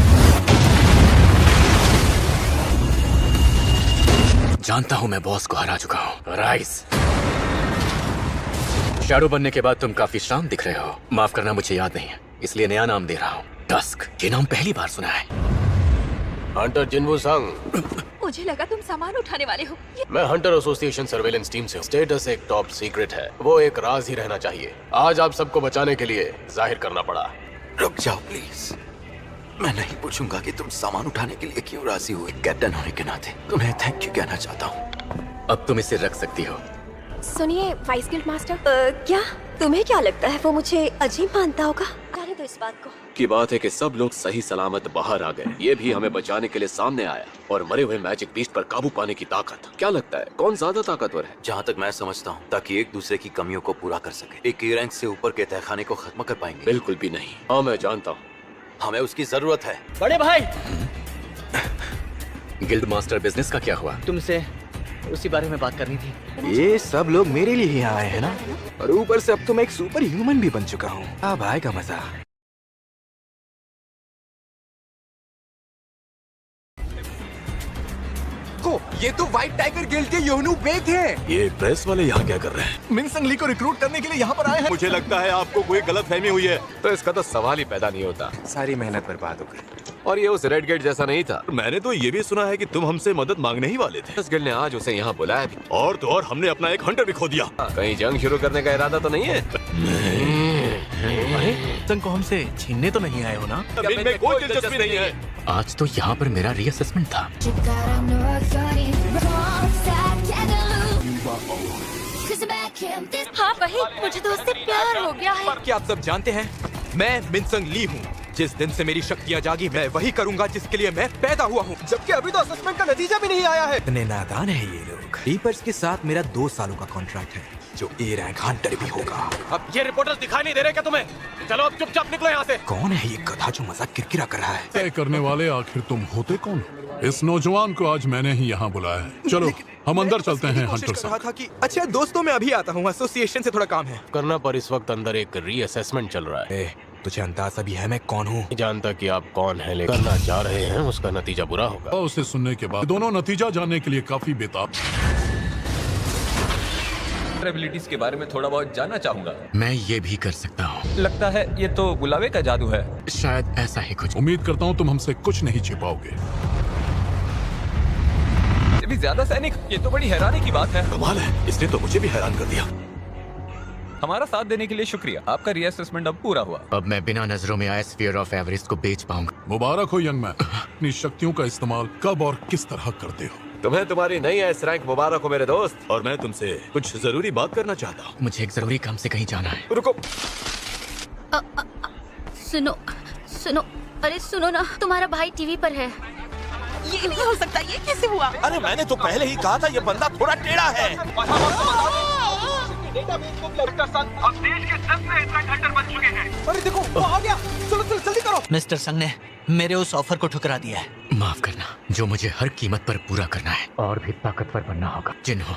जानता हूँ मैं बॉस को हरा चुका हूँ। राइज, शैडो बनने के बाद तुम काफी शांत दिख रहे हो। माफ करना, मुझे याद नहीं है, इसलिए नया नाम दे रहा हूँ। टस्क, ये नाम पहली बार सुना है। हंटर जिन्वू संग। मुझे लगा तुम सामान उठाने वाले हो। मैं हंटर एसोसिएशन सर्वेलेंस टीम से हूँ। स्टेटस एक टॉप सीक्रेट है, वो एक राज ही रहना चाहिए। आज आप सबको बचाने के लिए जाहिर करना पड़ा। रुक जाओ प्लीज। मैं नहीं पूछूंगा कि तुम सामान उठाने के लिए क्यों राजी हुए। कैप्टन होने के नाते तुम्हें थैंक यू कहना चाहता हूँ। अब तुम इसे रख सकती हो। सुनिए वाइस गिल्ड मास्टर, क्या तुम्हें क्या लगता है वो मुझे अजीब मानता होगा? जाने दो इस बात को। की बात है कि सब लोग सही सलामत बाहर आ गए। ये भी हमें बचाने के लिए सामने आया और मरे हुए मैजिक बीस्ट पर काबू पाने की ताकत। क्या लगता है कौन ज्यादा ताकतवर है? जहाँ तक मैं समझता हूँ, ताकि एक दूसरे की कमियों को पूरा कर सके। एक रैंक से ऊपर के तहखाने को खत्म कर पाएंगे? बिल्कुल भी नहीं। हाँ मैं जानता हूँ, हमें उसकी जरूरत है। बड़े भाई, गिल्ड मास्टर बिजनेस का क्या हुआ? तुमसे उसी बारे में बात करनी थी। ये सब लोग मेरे लिए ही आए हैं ना, और ऊपर से अब तो मैं एक सुपर ह्यूमन भी बन चुका हूँ। अब आएगा मजा। ये तो व्हाइट टाइगर गिल्ड के योनू बेग हैं। ये प्रेस वाले यहाँ क्या कर रहे हैं? मिनसंग ली को रिक्रूट करने के लिए यहाँ पर आए हैं। मुझे लगता है आपको कोई गलतफहमी हुई है। तो इसका तो सवाल ही पैदा नहीं होता। सारी मेहनत बर्बाद हो गई। और ये उस रेड गेट जैसा नहीं था। मैंने तो ये भी सुना है कि तुम हमसे मदद मांगने ही वाले थे। इस गिल्ड ने आज उसे यहाँ बुलाया भी। और तो और हमने अपना एक हंटर भी खो दिया। कहीं जंग शुरू करने का इरादा तो नहीं है? संग को हमसे छीनने तो नहीं आए हो ना? इनमें कोई दिलचस्पी नहीं है। आज तो यहाँ पर मेरा रीअसेसमेंट था। हाँ वही, मुझे तो उससे प्यार हो गया है। क्या आप सब जानते हैं, मैं मिनसंग ली हूँ। जिस दिन से मेरी शक्तियाँ जागी, मैं वही करूँगा जिसके लिए मैं पैदा हुआ हूँ। जबकि अभी तो असेसमेंट का नतीजा भी नहीं आया है। इतने नादान है ये लोग। रीपर्स के साथ मेरा 2 सालों का कॉन्ट्रैक्ट है, जो ए रैंक हंटर भी होगा। अब ये रिपोर्टर्स दिखाई नहीं दे रहे क्या तुम्हें? चलो अब चुपचाप निकलो यहाँ से। कौन है ये गधा जो मजाक किरकिरा कर रहा है? तय करने वाले आखिर तुम होते कौन? इस नौजवान को आज मैंने ही यहाँ बुलाया है। चलो हम अंदर चलते हैं हंटर साहब। था कि अच्छा दोस्तों मैं अभी आता हूँ, एसोसिएशन से थोड़ा काम है करना, पर इस वक्त अंदर एक रीअसेसमेंट चल रहा है। तुझे अंदाजा भी है मैं कौन हूँ? जानता कि आप कौन हैं, लेकिन करना चाह रहे हैं उसका नतीजा बुरा होगा। उसे सुनने के बाद दोनों नतीजा जानने के लिए काफी बेताब। एबिलिटीज के बारे में थोड़ा बहुत जानना चाहूंगा। मैं ये भी कर सकता हूँ। लगता है ये तो बुलावे का जादू है। शायद ऐसा ही कुछ। उम्मीद करता हूँ तुम हमसे कुछ नहीं छिपाओगे। भी ज्यादा सैनिक, ये तो बड़ी हैरानी की बात है। कमाल है, इसने तो मुझे भी हैरान कर दिया। हमारा साथ देने के लिए शुक्रिया। आपका रीअसेसमेंट अब पूरा हुआ। अब मैं बिना नजरों में आए स्फीयर ऑफ एवरेस्ट को बेच पाऊंगा। मुबारक हो यंग मैन। अपनी शक्तियों का इस्तेमाल कब और किस तरह करते हो? तुम्हें तुम्हारी नई एस रैंक मुबारक हो मेरे दोस्त। और मैं तुमसे कुछ जरूरी बात करना चाहता हूँ। मुझे एक जरूरी काम से कहीं जाना है। रुको। सुनो सुनो, अरे सुनो ना, तुम्हारा भाई टीवी पर है। ये नहीं हो सकता, ये कैसे हुआ? अरे मैंने तो पहले ही कहा था ये बंदा थोड़ा टेढ़ा है। अब देश के 10 से इतना हंटर बन चुके हैं। अरे देखो वो आ गया, चलो चलो जल्दी करो। मिस्टर संग ने मेरे उस ऑफर को ठुकरा दिया है। माफ करना, जो मुझे हर कीमत पर पूरा करना है और भी ताकतवर बनना होगा जिन्हों,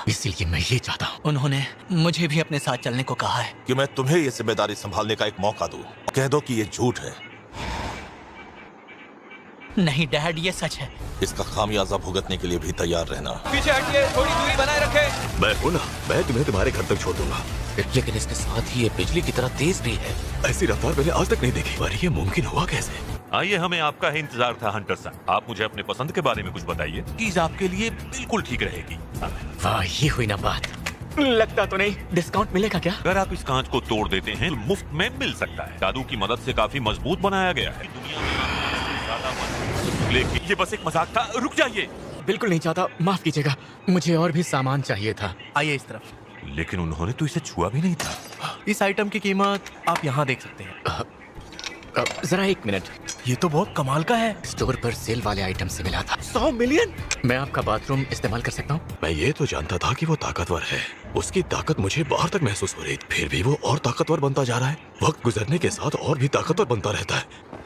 इसीलिए मैं ये चाहता हूँ। उन्होंने मुझे भी अपने साथ चलने को कहा है कि मैं तुम्हें ये जिम्मेदारी संभालने का एक मौका दूं। कह दो कि ये झूठ है। नहीं डैड, ये सच है। इसका खामियाजा भुगतने के लिए भी तैयार रहना। पीछे हटिए, थोड़ी दूरी बनाए रखें। मैं हूं ना, मैं तुम्हें तुम्हारे घर तक छोड़ दूंगा। लेकिन इसके साथ ही ये बिजली की तरह तेज भी है। ऐसी रफ्तार मैंने आज तक नहीं देखी। पर ये मुमकिन हुआ कैसे? आइए, हमें आपका ही इंतजार था हंटर साहब। आप मुझे अपने पसंद के बारे में कुछ बताइए। चीज आपके लिए बिल्कुल ठीक रहेगी। वाह, ये हुई ना बात। लगता तो नहीं। डिस्काउंट मिलेगा क्या? अगर आप इस कांच को तोड़ देते हैं, मुफ्त में मिल सकता है। जादू की मदद से काफी मजबूत बनाया गया है। दुनिया में लेकिन ये बस एक मजाक था। रुक जाइए। बिल्कुल नहीं चाहता, माफ कीजिएगा, मुझे और भी सामान चाहिए था। आइए इस तरफ। लेकिन उन्होंने तो इसे छुआ भी नहीं था। इस आइटम की कीमत आप यहाँ देख सकते हैं। जरा एक मिनट, ये तो बहुत कमाल का है। स्टोर पर सेल वाले आइटम से मिला था। 100 मिलियन। मैं आपका बाथरूम इस्तेमाल कर सकता हूँ? मैं ये तो जानता था कि वो ताकतवर है। उसकी ताकत मुझे बाहर तक महसूस हो रही, फिर भी वो और ताकतवर बनता जा रहा है। वक्त गुजरने के साथ और भी ताकतवर बनता रहता है।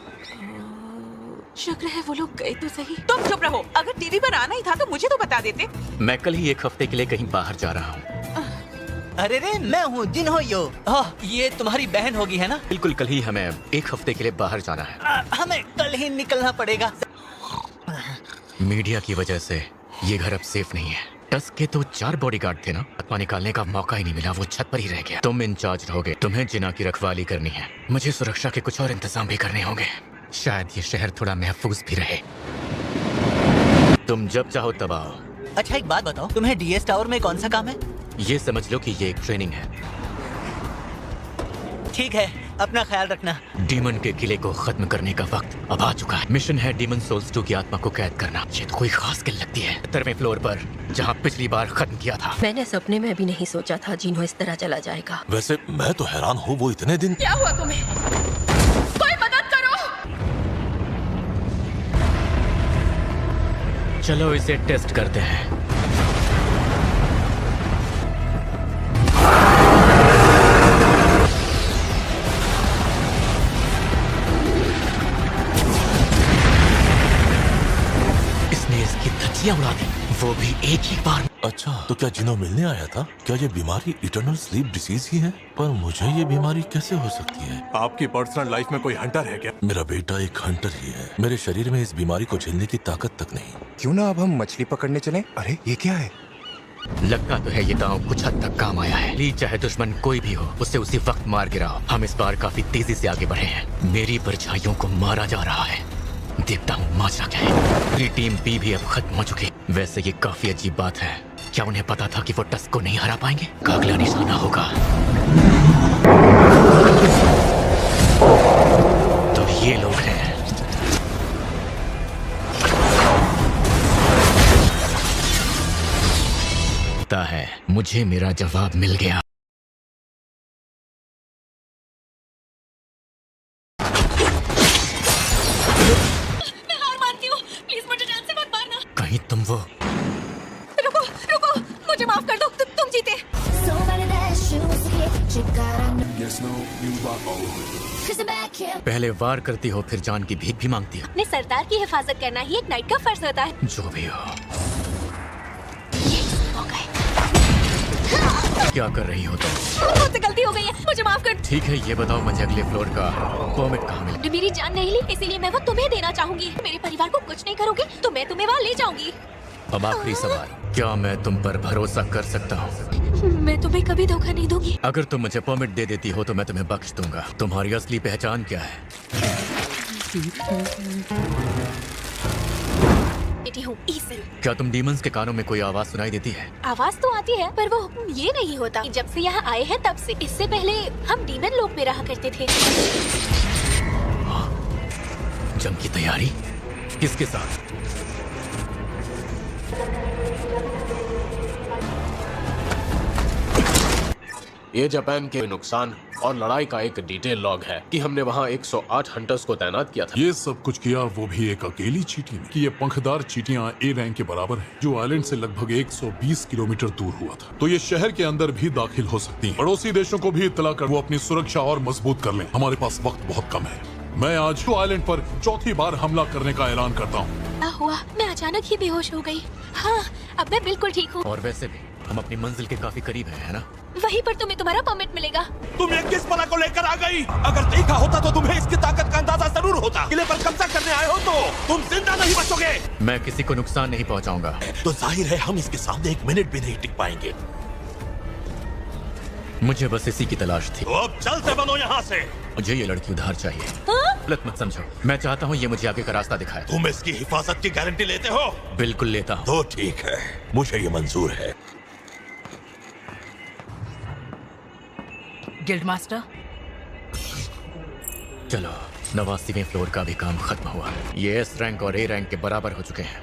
शुक्र है वो लोग गए तो सही। तुम चुप रहो, अगर टीवी पर आना ही था तो मुझे तो बता देते। मैं कल ही 1 हफ्ते के लिए कहीं बाहर जा रहा हूँ। अरे रे, मैं हूँ जिन्हो यो। ये तुम्हारी बहन होगी है ना? बिल्कुल, कल ही हमें 1 हफ्ते के लिए बाहर जाना है। हमें कल ही निकलना पड़ेगा। मीडिया की वजह से ये घर अब सेफ नहीं है। टस्क के तो 4 बॉडीगार्ड थे ना। आत्मा निकालने का मौका ही नहीं मिला, वो छत पर ही रह गया। तुम इंचार्ज रहोगे, तुम्हें जिना की रखवाली करनी है। मुझे सुरक्षा के कुछ और इंतजाम भी करने होंगे, शायद ये शहर थोड़ा महफूज भी रहे। तुम जब चाहो तब आओ। अच्छा एक बात बताओ, तुम्हें डीएस टावर में कौन सा काम है? ये समझ लो कि ये एक ट्रेनिंग है। ठीक है, अपना ख्याल रखना। डीमन के किले को खत्म करने का वक्त अब आ चुका है। मिशन है डीमन सोल्स 2 की आत्मा को कैद करना। ये तो कोई खास किल लगती है। 17वें फ्लोर पर, जहाँ पिछली बार खत्म किया था। मैंने सपने में भी नहीं सोचा था जिन्हो इस तरह चला जाएगा। वैसे मैं तो हैरान हूँ, वो इतने दिन। क्या हुआ तुम्हें? कोई मदद करो। चलो इसे टेस्ट करते हैं। उड़ा दी, वो भी एक ही बार। अच्छा, तो क्या जिनो मिलने आया था? क्या ये बीमारी इटर्नल स्लीप डिसीज ही है? पर मुझे ये बीमारी कैसे हो सकती है? आपकी पर्सनल लाइफ में कोई हंटर है क्या? मेरा बेटा एक हंटर ही है। मेरे शरीर में इस बीमारी को झेलने की ताकत तक नहीं। क्यों ना अब हम मछली पकड़ने चलें? अरे ये क्या है? लगता तो है ये दांव कुछ हद तक काम आया है। ली चाहे दुश्मन कोई भी हो, उसे उसी वक्त मार गिराओ। हम इस बार काफी तेजी से आगे बढ़े हैं। मेरी परछाइयों को मारा जा रहा है। देखता हूँ माजरा क्या है। पूरी टीम बी भी अब खत्म हो चुकी। वैसे ये काफी अजीब बात है। क्या उन्हें पता था कि वो टस्क को नहीं हरा पाएंगे? का अगला निशाना होगा तो ये लोग हैं। लगता है मुझे मेरा जवाब मिल गया। तुम वो रुको रुको, मुझे माफ कर दो, तुम जीते। पहले वार करती हो, फिर जान की भीख भी मांगती हो। अपने सरदार की हिफाजत करना ही एक नाइट का फर्ज होता है। जो भी हो। क्या कर रही हो तुम? मुझसे गलती हो गई है, मुझे माफ कर। ठीक है, ये बताओ मुझे अगले फ्लोर का परमिट कहाँ मिला? मेरी जान नहीं ली, इसीलिए मैं वो तुम्हें देना चाहूंगी। मेरे परिवार को कुछ नहीं करोगे तो मैं तुम्हें वहाँ ले जाऊंगी। अब आखिरी सवाल, क्या मैं तुम पर भरोसा कर सकता हूँ? मैं तुम्हें कभी धोखा नहीं दूंगी। अगर तुम मुझे परमिट दे देती हो तो मैं तुम्हें बख्श दूंगा। तुम्हारी असली पहचान क्या है? हूँ ईसन। क्या तुम डीमंस के कानों में कोई आवाज सुनाई देती है? आवाज तो आती है, पर वो ये नहीं होता। जब से यहाँ आए हैं तब से। इससे पहले हम डीमन लोक में रहा करते थे। जंग की तैयारी किसके साथ? ये जापान के नुकसान और लड़ाई का एक डिटेल लॉग है कि हमने वहाँ 108 हंटर्स को तैनात किया था। ये सब कुछ किया वो भी एक अकेली चींटी ने। कि ये पंखदार चींटियां ए रैंक के बराबर है, जो आइलैंड से लगभग 120 किलोमीटर दूर हुआ था। तो ये शहर के अंदर भी दाखिल हो सकती हैं। पड़ोसी देशों को भी इत्तला कर वो अपनी सुरक्षा और मजबूत कर लें। हमारे पास वक्त बहुत कम है। मैं आज आइलैंड पर चौथी बार हमला करने का ऐलान करता हूँ। क्या हुआ? मैं अचानक ही बेहोश हो गई। हाँ, अब मैं बिल्कुल ठीक हूँ। और वैसे भी हम अपनी मंजिल के काफी करीब हैं, है ना? वहीं पर तुम्हें तुम्हारा परमिट मिलेगा। तुम ये किस बला को लेकर आ गई? अगर देखा होता तो तुम्हें इसकी ताकत का अंदाजा जरूर होता। किले पर कब्जा करने आए हो तो तुम जिंदा नहीं बचोगे। मैं किसी को नुकसान नहीं पहुंचाऊंगा। तो जाहिर है हम इसके सामने एक मिनट भी नहीं टिक पाएंगे। मुझे बस इसी की तलाश थी। तो अब चलते बनो यहाँ से। मुझे ये लड़की उधार चाहिए। गलत मत समझो, मैं चाहता हूँ ये मुझे आगे का रास्ता दिखाए। तुम इसकी हिफाजत की गारंटी लेते हो? बिल्कुल लेता हूँ। तो ठीक है, मुझे ये मंजूर है। गिल्ड मास्टर, चलो 89वें फ्लोर का भी काम खत्म हुआ। ये एस रैंक और ए रैंक के बराबर हो चुके हैं।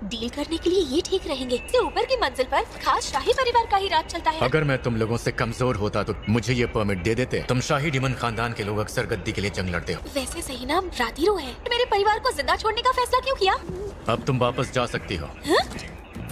डील करने के लिए ये ठीक रहेंगे। इससे ऊपर की मंजिल पर खास शाही परिवार का ही राज चलता है। अगर मैं तुम लोगों से कमजोर होता तो मुझे ये परमिट दे देते। तुम शाही डीमन खानदान के लोग अक्सर गद्दी के लिए जंग लड़ते हो। वैसे सही नाम रातीरो है। मेरे परिवार को जिंदा छोड़ने का फैसला क्यों किया? अब तुम वापस जा सकती हो।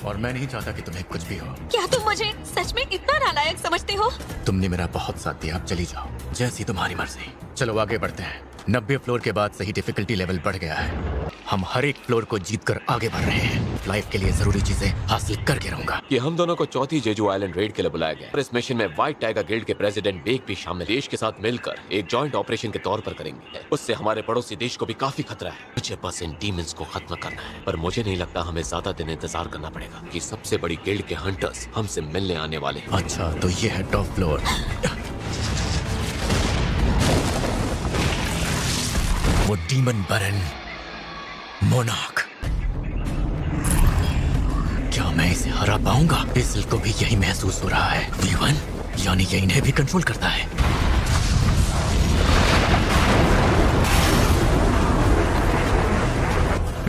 और मैं नहीं चाहता कि तुम्हें कुछ भी हो। क्या तुम मुझे सच में इतना नालायक समझते हो? तुमने मेरा बहुत साथ दिया, अब चली जाओ। जैसी तुम्हारी मर्जी। चलो आगे बढ़ते हैं। 90 फ्लोर के बाद सही डिफिकल्टी लेवल बढ़ गया है। हम हर एक फ्लोर को जीतकर आगे बढ़ रहे हैं। लाइफ के लिए जरूरी चीजें हासिल करके रहूंगा। कि हम दोनों को चौथी जेजू आइलैंड रेड के लिए बुलाया गया और इस मिशन में व्हाइट टाइगर गिल्ड के प्रेसिडेंट बेक भी शामिल। देश के साथ मिलकर एक जॉइंट ऑपरेशन के तौर पर करेंगे। उससे हमारे पड़ोसी देश को भी काफी खतरा है। मुझे बस इन डीमंस को खत्म करना है, पर मुझे नहीं लगता हमें ज्यादा दिन इंतजार करना पड़ेगा कि सबसे बड़ी गिल्ड के हंटर्स हमसे मिलने आने वाले हैं। अच्छा, तो ये है टॉप फ्लोर। वो डीमन बरन मोनार्क। क्या मैं इसे हरा पाऊंगा? इसल को भी यही महसूस हो रहा है। V1 यानी ये इन्हें भी कंट्रोल करता है।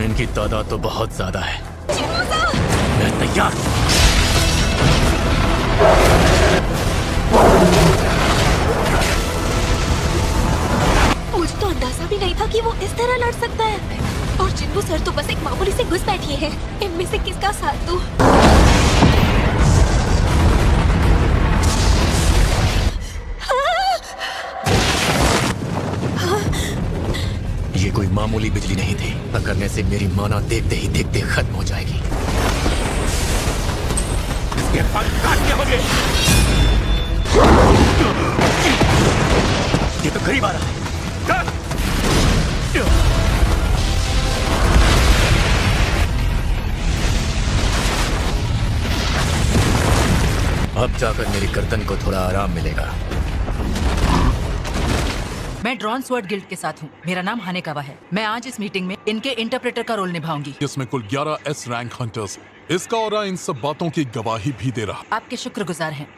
इनकी तादाद तो बहुत ज्यादा है। मैं तैयार हूँ। मुझे तो अंदाजा भी नहीं था कि वो इस तरह लड़ सकता है। और जिन्नू सर तो बस एक मामूली से घुस बैठी है। इनमें से किसका साथ दूं? ये कोई मामूली बिजली नहीं थी। करने से मेरी माना देखते ही देखते खत्म हो जाएगी। इसके पंख काटने होंगे। ये तो करीब आ रहा है। अब जाकर मेरी गर्दन को थोड़ा आराम मिलेगा। मैं ड्रॉन स्वॉर्ड गिल्ड के साथ हूँ। मेरा नाम हानेकावा है। मैं आज इस मीटिंग में इनके इंटरप्रेटर का रोल निभाऊंगी। इसमें कुल 11 S रैंक हंटर्स। इसका ऑरा इन सब बातों की गवाही भी दे रहा। आपके शुक्रगुजार हैं।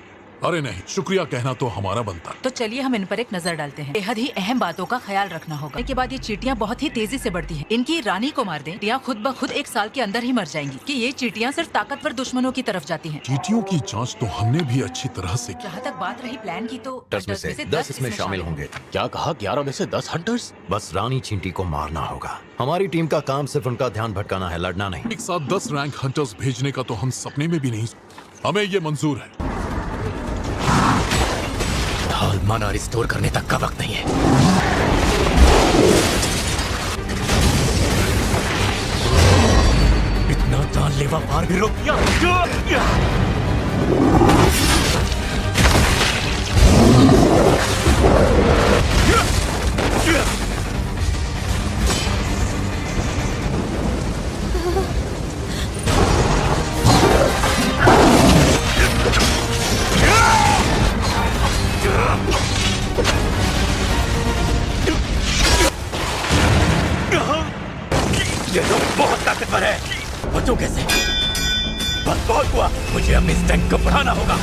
अरे नहीं, शुक्रिया कहना तो हमारा बनता। तो चलिए हम इन पर एक नजर डालते हैं। बेहद ही अहम बातों का ख्याल रखना होगा। इसके बाद ये चींटियां बहुत ही तेजी से बढ़ती हैं। इनकी रानी को मार दें, चींटियां खुद ब खुद 1 साल के अंदर ही मर जाएंगी। कि ये चींटियां सिर्फ ताकतवर दुश्मनों की तरफ जाती हैं। चींटियों की जांच तो हमने भी अच्छी तरह से की। जहाँ तक बात रही प्लान की, तो 10 में से 10 इसमें शामिल होंगे। क्या कहा? 11 में से 10 हंटर्स? बस रानी चींटी को मारना होगा। हमारी टीम का काम सिर्फ उनका ध्यान भटकाना है, लड़ना नहीं। एक साथ 10 रैंक हंटर्स भेजने का तो हम सपने में भी नहीं। हमें ये मंजूर है। हाल माना रिस्टोर करने तक का वक्त नहीं है। इतना जानलेवा वार भी रोक दिया। ये लोग बहुत ताकतवर है। बचो कैसे? बस बहुत हुआ। मुझे अपनी स्ट्रेंथ को बढ़ाना होगा।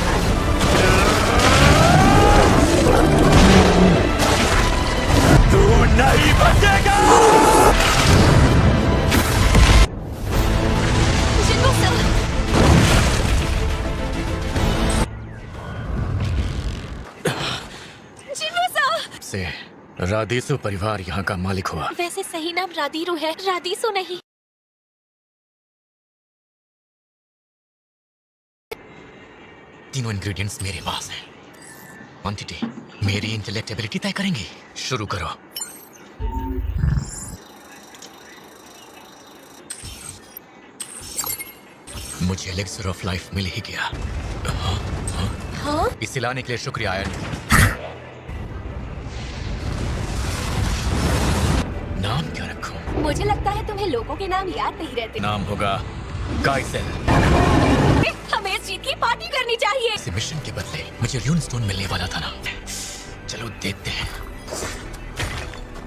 तू नहीं बचेगा। से राधीसु परिवार यहाँ का मालिक हुआ। वैसे सही नाम राधीरू है, राधीसु नहीं। तीनों इंग्रेडिएंट्स मेरे पास हैं। क्वांटिटी मेरी इंटेलेक्ट एबिलिटी तय करेंगी। शुरू करो। मुझे एलिक्सर ऑफ लाइफ मिल ही गया। हाँ? इसे लाने के लिए शुक्रिया आयन। नाम क्या रखूं? मुझे लगता है तुम्हें लोगों के नाम याद नहीं रहते। नाम होगा काइसेल। हमें इस जीत की पार्टी करनी चाहिए। इस मिशन के बदले मुझे रून स्टोन मिलने वाला था ना। चलो देखते हैं।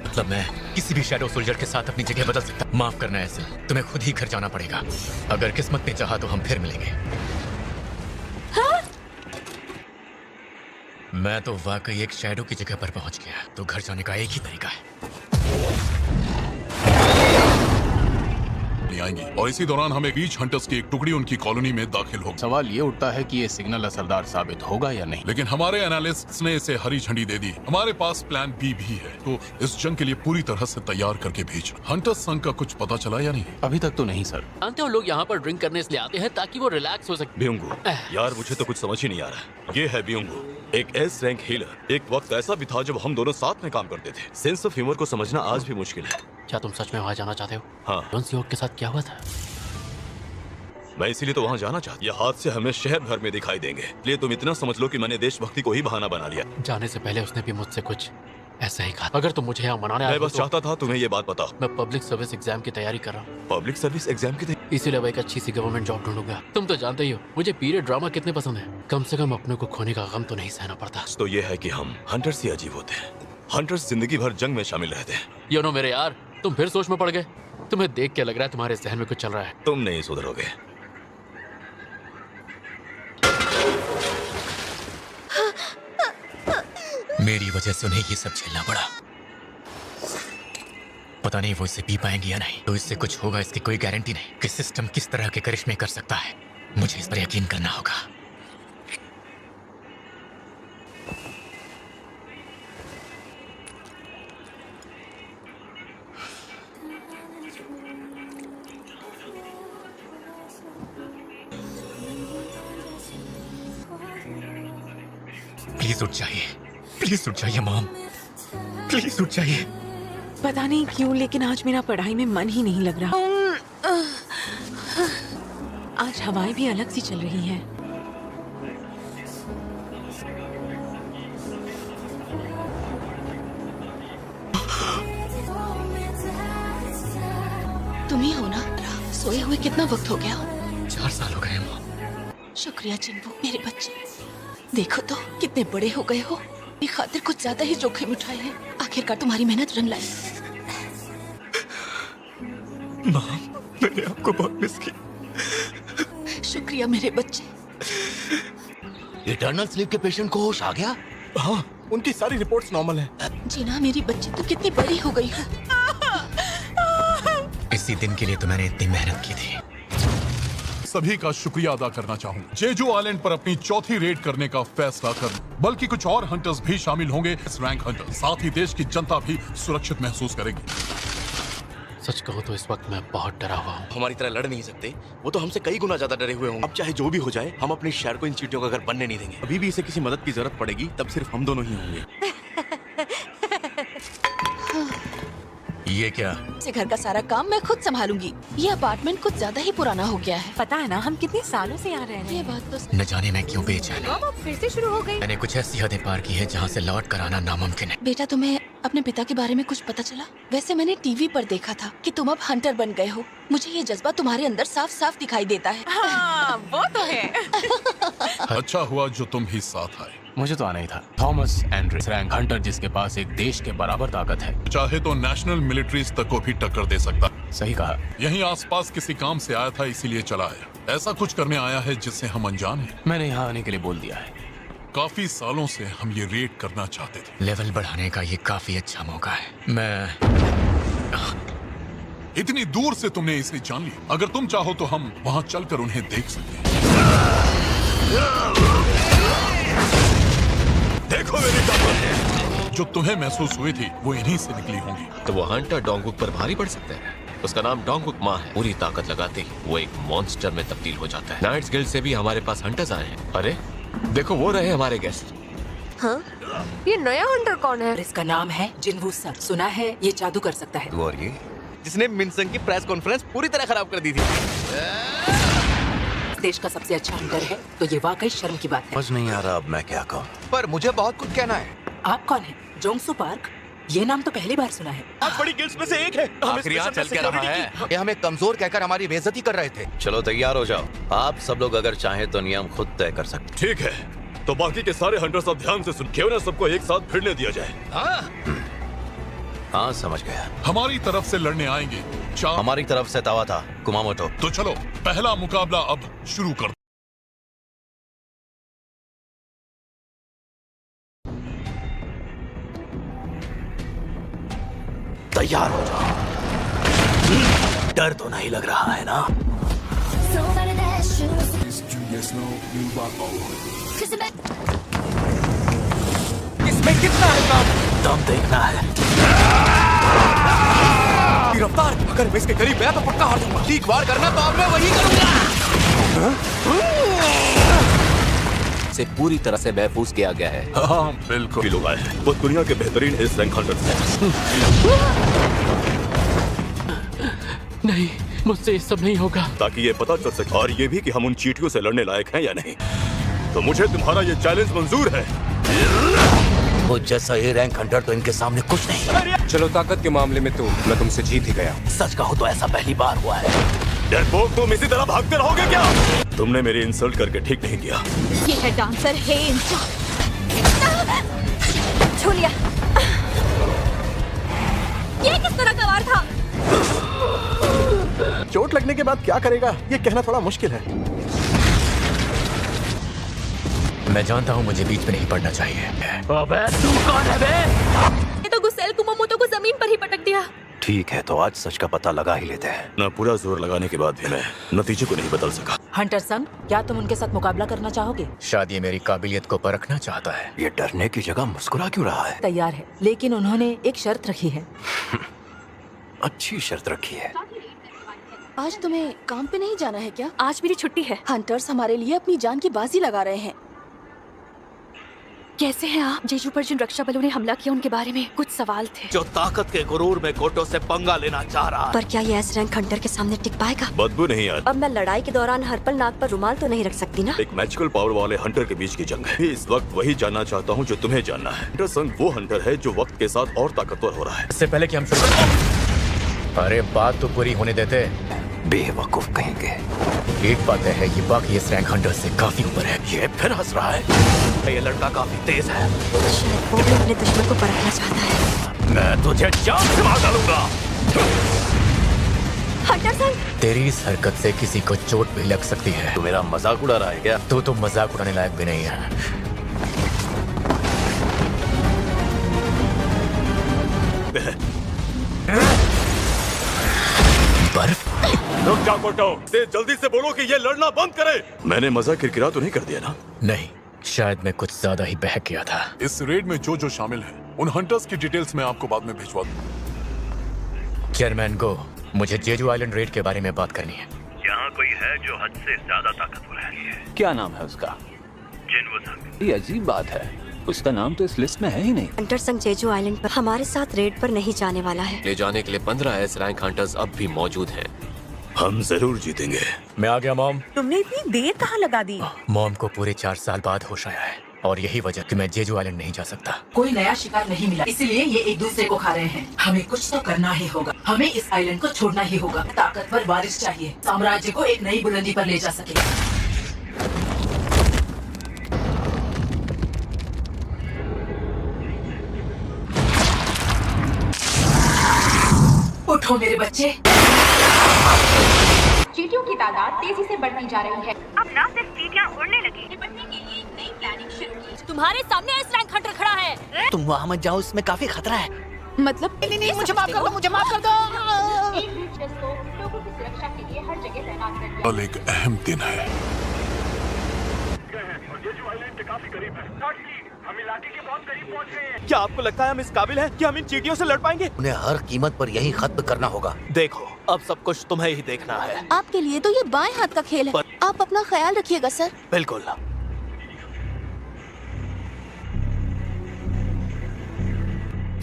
मतलब मैं किसी भी शैडो सोल्जर के साथ अपनी जगह बदल सकता। माफ करना एसिल, तुम्हें खुद ही घर जाना पड़ेगा। अगर किस्मत ने चाहा तो हम फिर मिलेंगे। हाँ? मैं तो वाकई एक शैडो की जगह पर पहुंच गया। तो घर जाने का एक ही तरीका है। आएंगी और इसी दौरान हमें बीच हंटर्स की एक टुकड़ी उनकी कॉलोनी में दाखिल होगी। सवाल ये उठता है कि ये सिग्नल असरदार साबित होगा या नहीं। लेकिन हमारे एनालिस्ट्स ने इसे हरी झंडी दे दी। हमारे पास प्लान बी भी है, तो इस जंग के लिए पूरी तरह से तैयार करके भेजना। हंटर्स संघ का कुछ पता चला या नहीं? अभी तक तो नहीं सर। जानते हो लोग यहाँ पर ड्रिंक करने इसलिए आते हैं ताकि वो रिलैक्स हो सके। बियोंगो, यार मुझे तो कुछ समझ ही नहीं आ रहा। ये है बियोंगो, एक एस रैंक हीलर। एक वक्त ऐसा भी था जब हम दोनों साथ में काम करते थे। सेंस ऑफ ह्यूमर को समझना आज भी मुश्किल है। क्या तुम सच में वहाँ जाना चाहते हो? हाँ। जोन्स योक के साथ क्या हुआ था? मैं इसीलिए तो वहाँ जाना चाहता। ये हादसे हमें शहर भर में दिखाई देंगे, इसलिए तुम इतना समझ लो कि मैंने देशभक्ति को ही बहाना बना लिया। जाने से पहले उसने भी मुझसे कुछ ऐसा ही कहा। अगर तुम मुझे यहाँ मनाने आए मैं हो बस चाहता था तुम्हें ये बात बताओ। मैं पब्लिक सर्विस एग्जाम की तैयारी कर रहा हूँ। पब्लिक सर्विस एग्जाम की तैयारी? इसीलिए मैं एक अच्छी सी गवर्नमेंट जॉब ढूंढूंगा। तुम तो जानते ही हो मुझे पीरियड ड्रामा कितने पसंद है। कम से कम अपने को खोने का गम तो नहीं सहना पड़ता। तो ये है कि हम हंटर्स ही अजीब होते हैं। हंटर्स जिंदगी भर जंग में शामिल रहते हैं। यू नो मेरे यार, तुम फिर सोच में पड़ गए। तुम्हें देख के लग रहा है तुम्हारे जहन में कुछ चल रहा है। तुम नहीं सुधरोगे। मेरी वजह से उन्हें ये सब झेलना पड़ा। पता नहीं वो इसे पी पाएंगे या नहीं। तो इससे कुछ होगा इसकी कोई गारंटी नहीं कि सिस्टम किस तरह के करिश्मे कर सकता है। मुझे इस पर यकीन करना होगा। प्लीज उठ जाइए, प्लीज उठ जाइए मॉम, प्लीज उठ जाइए। पता नहीं क्यों लेकिन आज मेरा पढ़ाई में मन ही नहीं लग रहा। आज हवाएं भी अलग सी चल रही हैं। तुम ही हो ना? सोए हुए कितना वक्त हो गया? 4 साल हो गए मॉम। शुक्रिया चिन्वू, मेरे बच्चे। देखो तो कितने बड़े हो गए हो। मेरी खातिर कुछ ज्यादा ही जोखिम उठाए हैं। आखिरकार तुम्हारी मेहनत रंग लाई। मॉम, मैंने आपको बहुत मिस किया। शुक्रिया मेरे बच्चे। इटर्नल स्लीप के पेशेंट को होश आ गया? हाँ, उनकी सारी रिपोर्ट्स नॉर्मल हैं। जीना मेरी बच्ची, तू कितनी बड़ी हो गई हो। इसी दिन के लिए तो मैंने इतनी मेहनत की थी। सभी का शुक्रिया अदा करना चाहूँ जेजू आइलैंड पर अपनी चौथी रेड करने का फैसला कर। बल्कि कुछ और हंटर्स भी शामिल होंगे इस रैंक हंटर। साथ ही देश की जनता भी सुरक्षित महसूस करेगी। सच कहो तो इस वक्त मैं बहुत डरा हुआ हूँ। हमारी तरह लड़ नहीं सकते, वो तो हमसे कई गुना ज्यादा डरे हुए होंगे। अब चाहे जो भी हो जाए, हम अपने शहर को इन चींटियों का घर बनने नहीं देंगे। अभी भी इसे किसी मदद की जरूरत पड़ेगी, तब सिर्फ हम दोनों ही होंगे। ये क्या? इस घर का सारा काम मैं खुद संभालूंगी। ये अपार्टमेंट कुछ ज्यादा ही पुराना हो गया है। पता है ना हम कितने सालों से यहाँ रह रहे हैं। ये बात तो न जाने मैं क्यों बेचैन हूँ। अब फिर से शुरू हो गई। मैंने कुछ ऐसी हदें पार की है जहाँ से लौट कर आना नामुमकिन है। बेटा, तुम्हें अपने पिता के बारे में कुछ पता चला? वैसे मैंने टीवी पर देखा था कि तुम अब हंटर बन गए हो। मुझे ये जज्बा तुम्हारे अंदर साफ साफ दिखाई देता है। हाँ, वो तो है। अच्छा हुआ जो तुम ही साथ आए। मुझे तो आना ही था। थॉमस एंड्रिस, रैंक हंटर जिसके पास एक देश के बराबर ताकत है। चाहे तो नेशनल मिलिट्रीज तक को भी टक्कर दे सकता। सही कहा। यहीं आसपास किसी काम से आया था, इसीलिए चला आया। ऐसा कुछ करने आया है जिससे हम अनजान हैं। मैंने यहाँ आने के लिए बोल दिया है। काफी सालों से हम ये रेड करना चाहते थे। लेवल बढ़ाने का ये काफी अच्छा मौका है। मैं इतनी दूर से तुमने इसे जान लिया। अगर तुम चाहो तो हम वहाँ चलकर उन्हें देख सकते हैं। देखो मेरी ताकत। जो तुम्हें महसूस हुई थी वो इन्हीं से निकली होंगी। तो वो हंटर डोंगुक पर भारी पड़ सकते हैं। उसका नाम डोंगुक माँ है। पूरी ताकत लगाते ही वो एक मॉन्स्टर में तब्दील हो जाता है। नाइट्स गिल्ड से भी हमारे पास हंटर्स आए हैं। अरे देखो, वो रहे हमारे गेस्ट। हाँ? ये नया हंटर कौन है? इसका नाम है जिन्वू सन। सुना है ये जादू कर सकता है। और ये जिसने मिनसंग की प्रेस कॉन्फ्रेंस पूरी तरह खराब कर दी थी। देश का सबसे अच्छा हंटर है तो ये वाकई शर्म की बात है। समझ नहीं आ रहा अब मैं क्या कहूँ। पर मुझे बहुत कुछ कहना है। आप कौन है? जोंगसू पार्क? ये नाम तो पहली बार सुना है। आज बड़ी गिल्ड्स में से एक है। आखिर यहाँ चल क्या रहा है? ये हमें कमजोर कहकर हमारी बेइज्जती कर रहे थे। चलो तैयार हो जाओ। आप सब लोग अगर चाहें तो नियम खुद तय कर सकते। ठीक है, तो बाकी के सारे हंटर्स अब ध्यान से सुन। क्यों ना सबको एक साथ भिड़ने दिया जाए। हाँ समझ गया। हमारी तरफ से लड़ने आएंगे। हमारी तरफ से तावा था कुमामोटो। तो चलो पहला मुकाबला अब शुरू कर। तैयार हो जाओ। डर तो नहीं लग रहा है ना? इसमें कितना है काम? दम देखना है। गिरफ्तार। अगर मैं इसके करीब गया तो पक्का हार दूंगा। ठीक वार करना तो अब मैं वही करूंगा। से पूरी तरह से महफूज किया गया है। हाँ बिल्कुल। लोग आए हैं। वो दुनिया के बेहतरीन इस रैंक हंटर्स हैं। नहीं, मुझसे ये सब नहीं होगा। ताकि ये पता चल सके और ये भी कि हम उन चींटियों से लड़ने लायक हैं या नहीं। तो मुझे तुम्हारा ये चैलेंज मंजूर है। वो जैसा ए रैंक हंटर तो इनके सामने कुछ नहीं। चलो ताकत के मामले में तो मैं तुमसे जीत ही गया। सच कहो तो ऐसा पहली बार हुआ है। डरपोक, तुम इसी तरह भागते रहोगे क्या? तुमने मेरी इंसल्ट करके ठीक नहीं किया। ये है डांसर हेंज। छू लिया। ये किस तरह का वार था? चोट लगने के बाद क्या करेगा ये कहना थोड़ा मुश्किल है। मैं जानता हूँ मुझे बीच में नहीं पड़ना चाहिए। अबे तू कौन है बे? ये तो गुसेल कुमामोटो को जमीन पर ही पटक दिया। ठीक है, तो आज सच का पता लगा ही लेते हैं। ना पूरा जोर लगाने के बाद भी मैं नतीजे को नहीं बदल सका। हंटर संग, क्या तुम उनके साथ मुकाबला करना चाहोगे? शायद ये मेरी काबिलियत को परखना चाहता है। ये डरने की जगह मुस्कुरा क्यों रहा है? तैयार है, लेकिन उन्होंने एक शर्त रखी है। अच्छी शर्त रखी है। आज तुम्हें काम पे नहीं जाना है क्या? आज मेरी छुट्टी है। हंटर्स हमारे लिए अपनी जान की बाजी लगा रहे हैं। कैसे हैं आप? जेजू पर जिन रक्षा बलों ने हमला किया उनके बारे में कुछ सवाल थे। जो ताकत के गुरूर में गोटो से पंगा लेना चाह रहा है। पर क्या ये एस रैंक हंटर के सामने टिक पाएगा? बदबू नहीं यार। अब मैं लड़ाई के दौरान हर पल नाक पर रुमाल तो नहीं रख सकती ना। एक मैजिकल पावर वाले हंटर के बीच की जंग है। इस वक्त वही जानना चाहता हूँ जो तुम्हें जानना है। हंटर संग वो हंटर है जो वक्त के साथ और ताकतवर हो रहा है। इससे पहले कि हम शुरू करें, अरे बात तो पूरी होने देते। बेवकूफ कहेंगे। एक बात है, ये बाकी इस रैंक हंटर से काफी ऊपर है। ये फिर हंस रहा है। ये लड़का काफी तेज है। वो भी अपने दुश्मन को परखना चाहता है। मैं तुझे जान से मार डालूंगा। हंटर संग, तेरी इस हरकत से किसी को चोट भी लग सकती है। तू मेरा मजाक उड़ा रहा है क्या? तो मजाक उड़ाने लायक भी नहीं है। बर्फ? रुक जा गोटो, से जल्दी से बोलो कि ये लड़ना बंद करे। मैंने मजाक किरकिरा तो नहीं कर दिया ना? नहीं, शायद मैं कुछ ज्यादा ही बहक गया था। इस रेड में जो शामिल है उन हंटर्स की डिटेल्स मैं आपको बाद में भिजवा दूंगा। चेयरमैन गो, मुझे जेजू आइलैंड रेड के बारे में बात करनी है। यहाँ कोई है जो हद से ज्यादा ताकतवर है। क्या नाम है उसका? जिन्वो संग। ये अजीब बात है, उसका नाम तो इस लिस्ट में है ही नहीं। हंटर संग जेजू आइलैंड पर हमारे साथ रेड पर नहीं जाने वाला है। ले जाने के लिए 15 एस रैंक हंटर्स अब भी मौजूद हैं। हम जरूर जीतेंगे। मैं आ गया मॉम। तुमने इतनी देर कहाँ लगा दी? मॉम को पूरे 4 साल बाद होश आया है और यही वजह कि मैं जेजू आइलैंड नहीं जा सकता। कोई नया शिकार नहीं मिला, इसलिए ये एक दूसरे को खा रहे हैं। हमें कुछ तो करना ही होगा। हमें इस आइलैंड को छोड़ना ही होगा। ताकतवर वारिस चाहिए, साम्राज्य को एक नई बुलंदी पर ले जा सके। उठो मेरे बच्चे। चींटियों की तादाद तेजी से बढ़ती जा रही है। अब न सिर्फ चींटियां उड़ने लगी, निपटने के लिए एक नई प्लानिंग शुरू की। तुम्हारे सामने एस रैंक हंटर खड़ा है। तुम वहाँ मत जाओ, उसमें काफी खतरा है। मतलब नहीं, मुझे माफ कर दो, मुझे माफ कर दो। एक ब्रीचलेस को लोगों की सुरक्षा के लिए हर जगह तैनात कर दिया। कल एक अहम दिन है। हम इलाके के बहुत करीब पहुंच गए हैं। क्या आपको लगता है हम इस काबिल हैं कि हम इन चींटियों से लड़ पाएंगे? उन्हें हर कीमत पर यही खत्म करना होगा। देखो, अब सब कुछ तुम्हें ही देखना है। आपके लिए तो ये बाएं हाथ का खेल है। आप अपना ख्याल रखिएगा सर। बिल्कुल।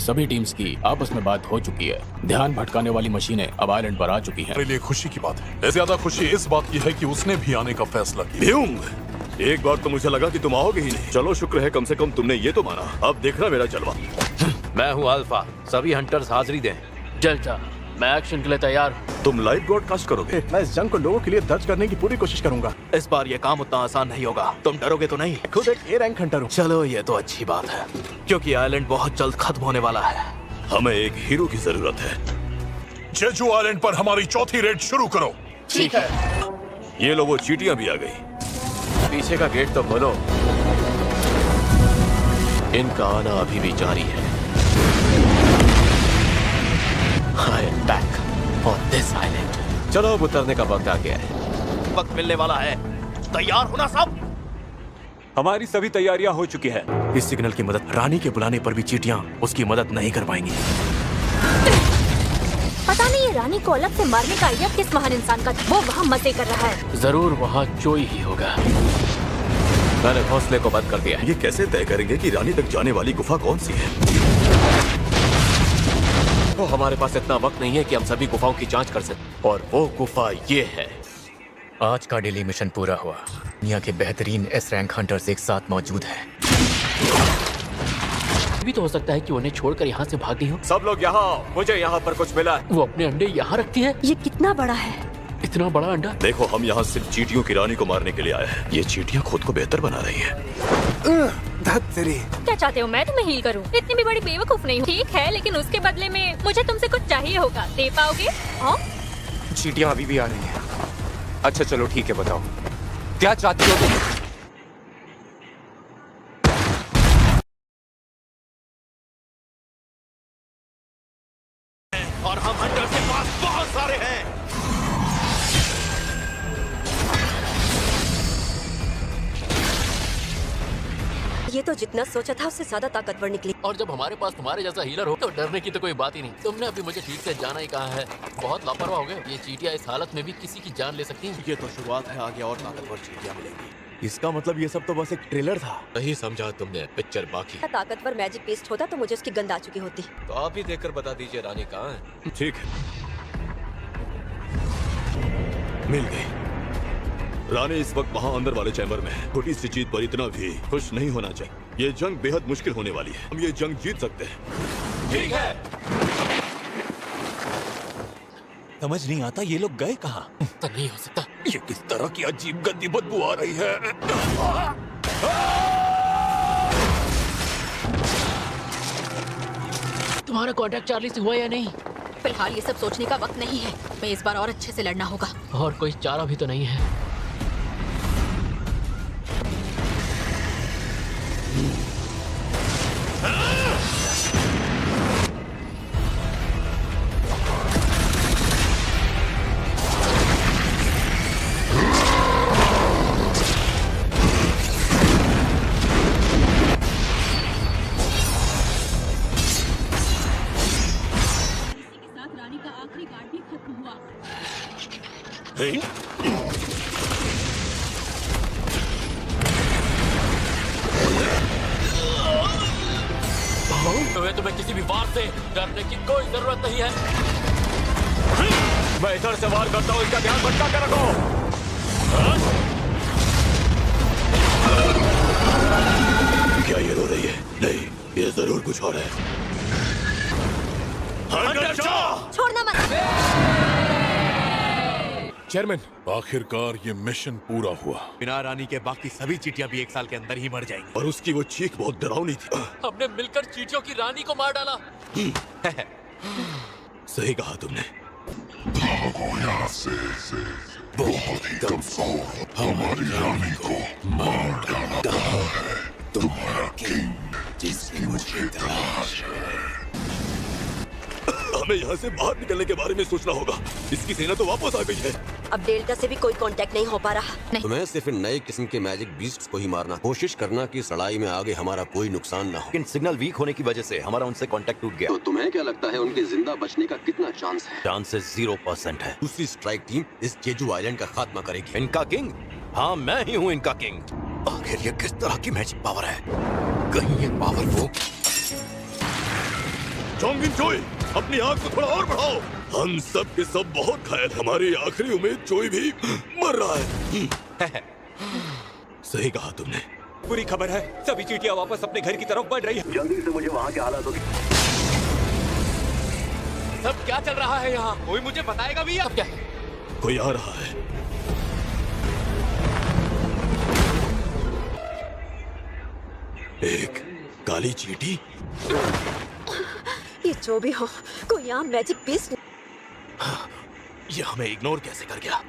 सभी टीम्स की आपस में बात हो चुकी है। ध्यान भटकाने वाली मशीनें अब आइलैंड पर आ चुकी हैं। मेरे लिए खुशी की बात है। ज्यादा खुशी इस बात की है कि उसने भी आने का फैसला किया। एक बार तो मुझे लगा कि तुम आओगे ही नहीं। चलो शुक्र है कम से कम तुमने ये तो माना। अब देखना मेरा जलवा। मैं हूँ अल्फा, सभी हंटर्स हाजिरी दें। डेल्टा, मैं एक्शन के लिए तैयार हूँ। तुम लाइव ब्रॉडकास्ट करोगे? मैं इस जंग को लोगों के लिए दर्ज करने की पूरी कोशिश करूंगा। इस बार ये काम उतना आसान नहीं होगा। तुम डरोगे तो नहीं? खुद एक ए रैंक हंटर हूँ। चलो ये तो अच्छी बात है, क्योंकि आइलैंड बहुत जल्द खत्म होने वाला है। हमें एक हीरो की जरूरत है। जेजू आइलैंड पर हमारी चौथी रेड शुरू करो। ठीक है। ये लो, वो चींटियां भी आ गई। पीछे का गेट तो खोलो। इनका आना अभी भी जारी है। I am back on this island. चलो अब उतरने का वक्त आ गया है। वक्त मिलने वाला है, तैयार होना सब। हमारी सभी तैयारियां हो चुकी है। इस सिग्नल की मदद रानी के बुलाने पर भी चींटियां उसकी मदद नहीं कर पाएंगी। पता नहीं ये रानी को अलग से मारने का आइडिया किस महान इंसान का था। वो वहाँ मजे कर रहा है। जरूर वहाँ चोई ही होगा। मैंने हौसले को बंद कर दिया। ये कैसे तय करेंगे कि रानी तक जाने वाली गुफा कौन सी है? देखो, हमारे पास इतना वक्त नहीं है कि हम सभी गुफाओं की जांच कर सकें, और वो गुफा ये है। आज का डेली मिशन पूरा हुआ। दुनिया के बेहतरीन एस रैंक हंटर्स एक साथ मौजूद हैं। भी तो हो सकता है कि उन्हें छोड़कर यहाँ से भाग गई हो। सब लोग यहाँ, मुझे यहाँ पर कुछ मिला है। वो अपने अंडे यहाँ रखती है। ये कितना बड़ा है? इतना बड़ा अंडा? देखो, हम यहाँ सिर्फ चींटियों की रानी को मारने के लिए आए हैं। ये चींटियाँ खुद को बेहतर बना रही हैं। क्या चाहते हो मैं तुम्हें हील करूं? इतनी भी बड़ी बेवकूफ नहीं हूँ। ठीक है, लेकिन उसके बदले में मुझे तुमसे कुछ चाहिए होगा। दे पाओगे? हाँ? चींटियाँ अभी भी आ रही हैं। अच्छा चलो ठीक है, बताओ क्या चाहती हो तुम? और हम हंटर के पास बहुत सारे हैं। ये तो जितना सोचा था उससे ज्यादा ताकतवर निकली। और जब हमारे पास तुम्हारे जैसा हीलर हो तो डरने की तो कोई बात ही नहीं। तुमने अभी मुझे ठीक से जाना ही कहा है। बहुत लापरवाह हो गए। ये चींटियां इस हालत में भी किसी की जान ले सकती हैं। ये तो शुरुआत है, आगे और ताकतवर चींटियां मिलेंगी। इसका मतलब ये सब तो बस एक ट्रेलर था। नहीं समझा तुमने, पिक्चर बाकी। ताकतवर मैजिक पीस होता तो मुझे उसकी गंध आ चुकी होती। तो आप ही देखकर बता दीजिए रानी कहाँ है। ठीक है, मिल गई। रानी इस वक्त वहाँ अंदर वाले चैम्बर में है। छोटी सी जीत पर इतना भी खुश नहीं होना चाहिए। ये जंग बेहद मुश्किल होने वाली है। हम ये जंग जीत सकते हैं। ठीक है। समझ नहीं आता ये लोग गए कहाँ? तो नहीं हो सकता। ये किस तरह की अजीब गंदी बदबू आ रही है। तुम्हारा कॉन्टेक्ट चार्ली से हुआ या नहीं? फिलहाल ये सब सोचने का वक्त नहीं है। मैं इस बार और अच्छे से लड़ना होगा। और कोई चारा भी तो नहीं है। तुम्हें किसी भी वार से डरने की कोई जरूरत नहीं है। मैं इधर से वार करता हूँ, इसका ध्यान भटका कर रखो। क्या ये रो रही है? नहीं, ये जरूर कुछ और है। छोड़ना मत। चेयरमैन, आखिरकार ये मिशन पूरा हुआ। बिना रानी के बाकी सभी चींटियां भी एक साल के अंदर ही मर जाएंगी। और उसकी वो चीख बहुत डरावनी थी। हमने मिलकर चींटियों की रानी को मार डाला। सही कहा तुमने। भागो यहाँ से, बहुत ही कमजोर हमारी रानी को मार डाला। कहाँ है तुम्हारा किंग जिसकी मुझे तलाश है? हमें यहाँ से बाहर निकलने के बारे में सोचना होगा। इसकी सेना तो वापस आ गई है। अब डेल्टा से भी कोई कांटेक्ट नहीं हो पा रहा। तुम्हें सिर्फ इन नए किस्म के मैजिक बीस्ट्स को ही मारना। कोशिश करना कि इस लड़ाई में आगे हमारा कोई नुकसान ना हो। लेकिन सिग्नल वीक होने की वजह से हमारा उनसे कांटेक्ट टूट गया। तो तुम्हें क्या लगता है उनके जिंदा बचने का कितना चांस है? चांसेस 0% है। दूसरी स्ट्राइक टीम इस जेजू आइलैंड का खात्मा करेगी। इनका किंग? हाँ, मैं ही हूँ इनका किंग। आखिर ये किस तरह की मैजिक पावर है? कहीं ये पावर वो चोंगिन चोई, अपनी आग को थोड़ा और बढ़ाओ। हम सब के सब बहुत घायल। हमारी आखिरी उम्मीद चोई भी मर रहा है। सही कहा तुमने। बुरी खबर है, सभी चींटियां वापस अपने घर की तरफ बढ़ रही है। जल्दी से मुझे वहाँ के हालातों की। सब क्या चल रहा है यहाँ? कोई मुझे बताएगा भी? अब क्या है? कोई आ रहा है। एक काली चींटी। ये जो भी हो, कोई यहाँ मैजिक पीस। ये हमें इग्नोर कैसे कर गया?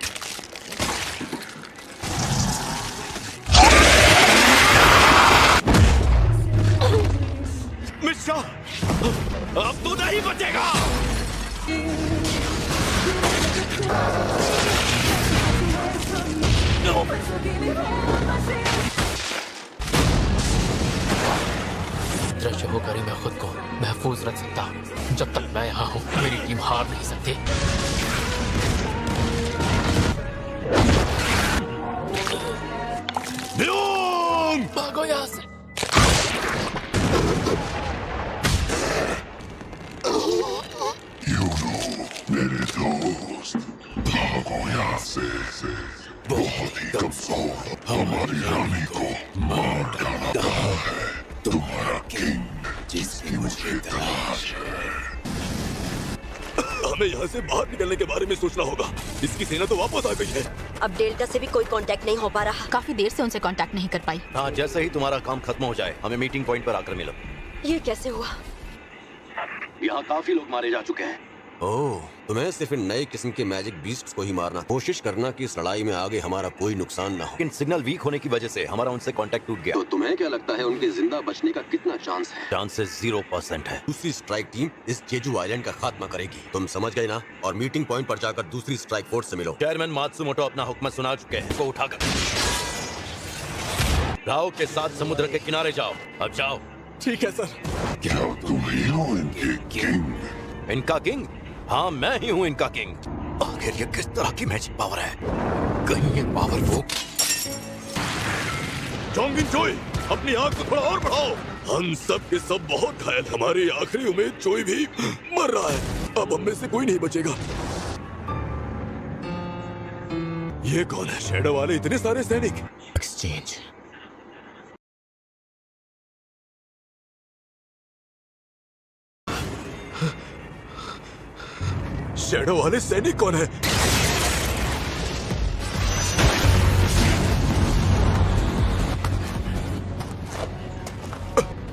मिश्रा, अब तू नहीं बचेगा। दृश्य होकर ही मैं खुद को महफूज रख सकता हूँ। जब तक मैं यहाँ हूँ मेरी टीम हार नहीं सकती। भागो यहाँ से। मेरे दोस्त, भागो यहाँ से। बहुत ही कमजोर हमारी रानी को मार डाला। कहाँ है तुम्हारा किंग जिसकी मुझे तलाश है? हमें यहाँ से बाहर निकलने के बारे में सोचना होगा। इसकी सेना तो वापस आ गई है। अब डेल्टा से भी कोई कांटेक्ट नहीं हो पा रहा। काफी देर से उनसे कांटेक्ट नहीं कर पाई। हाँ, जैसे ही तुम्हारा काम खत्म हो जाए हमें मीटिंग पॉइंट पर आकर मिलो। ये कैसे हुआ? यहाँ काफी लोग मारे जा चुके हैं। ओह, तुम्हें सिर्फ इन नए किस्म के मैजिक बीस्ट्स को ही मारना। कोशिश करना कि इस लड़ाई में आगे हमारा कोई नुकसान ना हो। लेकिन सिग्नल वीक होने की वजह से हमारा उनसे कांटेक्ट टूट गया। तो तुम्हें क्या लगता है उनके जिंदा बचने का कितना चांस है? चांसेस 0% है। दूसरी स्ट्राइक टीम इस जेजू आइलैंड का खात्मा करेगी। तुम समझ गए ना? और मीटिंग पॉइंट पर जाकर दूसरी स्ट्राइक फोर्स से मिलो। चेयरमैन मात्सुमोटो अपना हुक्म सुना चुके हैं। इसको उठाकर राव के साथ समुद्र के किनारे जाओ। अब जाओ। ठीक है सर। क्या तुम ही हो इनके किंग? इनका किंग? हाँ, मैं ही हूँ इनका किंग। आखिर ये किस तरह की मैजिक पावर है? कहीं ये पावर वो जोंगिन चोई, अपनी आग को थोड़ा और बढ़ाओ। हम सब के सब बहुत घायल। हमारी आखिरी उम्मीद चोई भी मर रहा है। अब हम में से कोई नहीं बचेगा। ये कौन है? शैडो वाले इतने सारे सैनिक। एक्सचेंज। शैडो वाले सैनिक कौन है?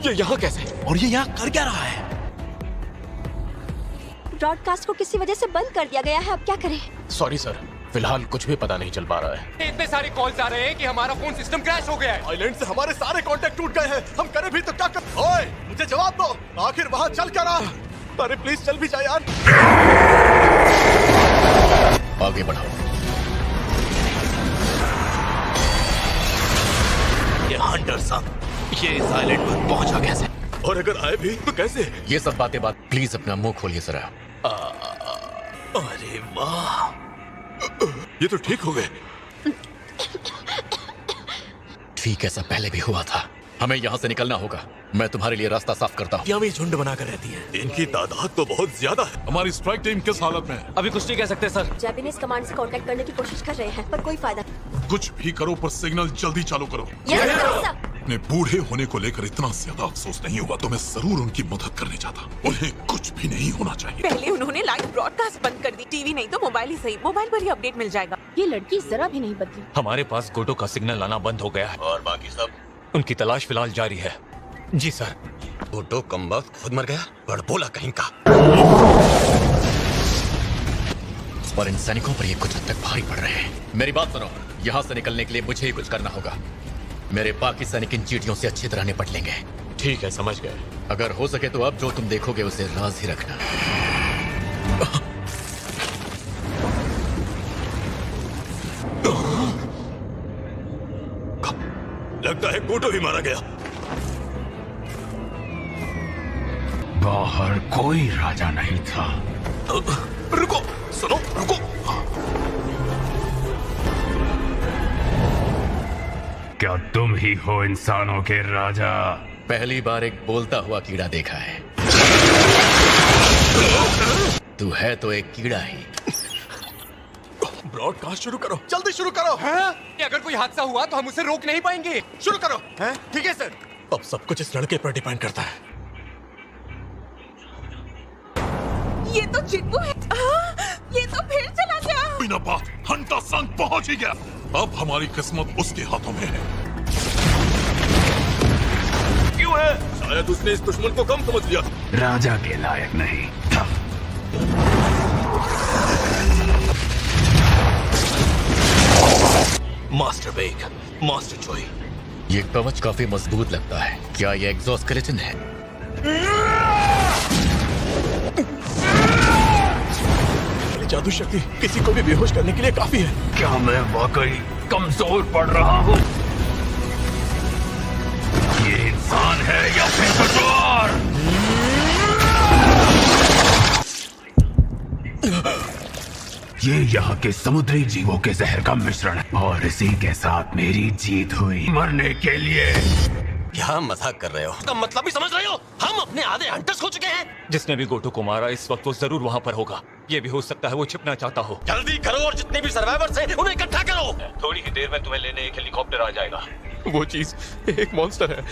ये यहाँ कैसे? और ये यहाँ कर क्या रहा है? ब्रॉडकास्ट को किसी वजह से बंद कर दिया गया है। अब क्या करें? सॉरी सर, फिलहाल कुछ भी पता नहीं चल पा रहा है। इतने सारे कॉल्स आ रहे हैं कि हमारा फोन सिस्टम क्रैश हो गया है। आइलैंड से हमारे सारे कांटेक्ट टूट गए हैं। हम करें भी तो क्या कर? ओए, मुझे जवाब दो। आखिर वहाँ चल क्या रहा? अरे प्लीज चल भी जा यार। आगे बढ़ाओ। ये हंटर साहब, ये इस आइलैंड पर पहुंचा कैसे? और अगर आए भी तो कैसे? ये सब बातें प्लीज अपना मुंह खोलिए जरा। अरे वाह, ये तो ठीक हो गए। ठीक ऐसा पहले भी हुआ था। हमें यहाँ से निकलना होगा। मैं तुम्हारे लिए रास्ता साफ करता हूँ। क्या वे झुंड बनाकर रहती है? इनकी तादाद तो बहुत ज्यादा है। हमारी स्ट्राइक टीम किस हालत में है? अभी कुछ नहीं कह सकते सर। जापानीज कमांड से कांटेक्ट करने की कोशिश कर रहे हैं पर कोई फायदा नहीं। कुछ भी करो पर सिग्नल जल्दी चालू करो। अपने बूढ़े होने को लेकर इतना ज्यादा अफसोस नहीं हुआ तो मैं जरूर उनकी मदद करने चाहता। उन्हें कुछ भी नहीं होना चाहिए। पहले उन्होंने लाइव ब्रॉडकास्ट बंद कर दी। टीवी नहीं तो मोबाइल ही सही। मोबाइल पर ही अपडेट मिल जाएगा। ये लड़की जरा भी नहीं बदली। हमारे पास गोटो का सिग्नल आना बंद हो गया है। और बाकी सब? उनकी तलाश फिलहाल जारी है। जी सर। गोटो कम वक्त खुद मर गया? बड़बोला कहीं का। पर इन सैनिकों पर ये कुछ हद तक भारी पड़ रहे हैं। मेरी बात सुनो, यहाँ से निकलने के लिए मुझे ही कुछ करना होगा। मेरे बाकी सैनिक इन चींटियों से अच्छी तरह निपट लेंगे। ठीक है, समझ गए। अगर हो सके तो अब जो तुम देखोगे उसे राज ही रखना। लगता है गोटो ही मारा गया। बाहर कोई राजा नहीं था। रुको, सुनो, रुको। क्या तुम ही हो इंसानों के राजा? पहली बार एक बोलता हुआ कीड़ा देखा है। तू है तो एक कीड़ा ही। ब्रॉडकास्ट शुरू करो, जल्दी शुरू करो। अगर कोई हादसा हुआ तो हम उसे रोक नहीं पाएंगे। शुरू करो। ठीक है सर। अब सब कुछ इस लड़के पर डिपेंड करता है। ये तो जिन्बू है। ये तो फिर चला गया। बिना बात हंटर संग पहुंच ही गया। अब हमारी किस्मत उसके हाथों में है। क्यों है? शायद उसने इस दुश्मन को कम समझ लिया। राजा के लायक नहीं था। मास्टर बेग, मास्टर चोई, ये कवच काफी मजबूत लगता है। क्या ये एक्सोस्केलेटन है? जादू शक्ति किसी को भी बेहोश करने के लिए काफी है। क्या मैं वाकई कमजोर पड़ रहा हूँ? ये इंसान है या फिर कुछ और? ये यहाँ के समुद्री जीवों के जहर का मिश्रण है और इसी के साथ मेरी जीत हुई। मरने के लिए। क्या मजाक कर रहे हो? इसका मतलब ही समझ रहे हो? हम अपने आधे हंटर्स खो चुके हैं। जिसने भी गोटो को मारा इस वक्त वो जरूर वहाँ पर होगा। ये भी हो सकता है वो छिपना चाहता हो। जल्दी करो और जितने भी सर्वाइवर्स हैं उन्हें इकट्ठा करो। थोड़ी ही देर में तुम्हें लेने एक हेलीकॉप्टर आ जाएगा। वो चीज एक मॉन्स्टर है।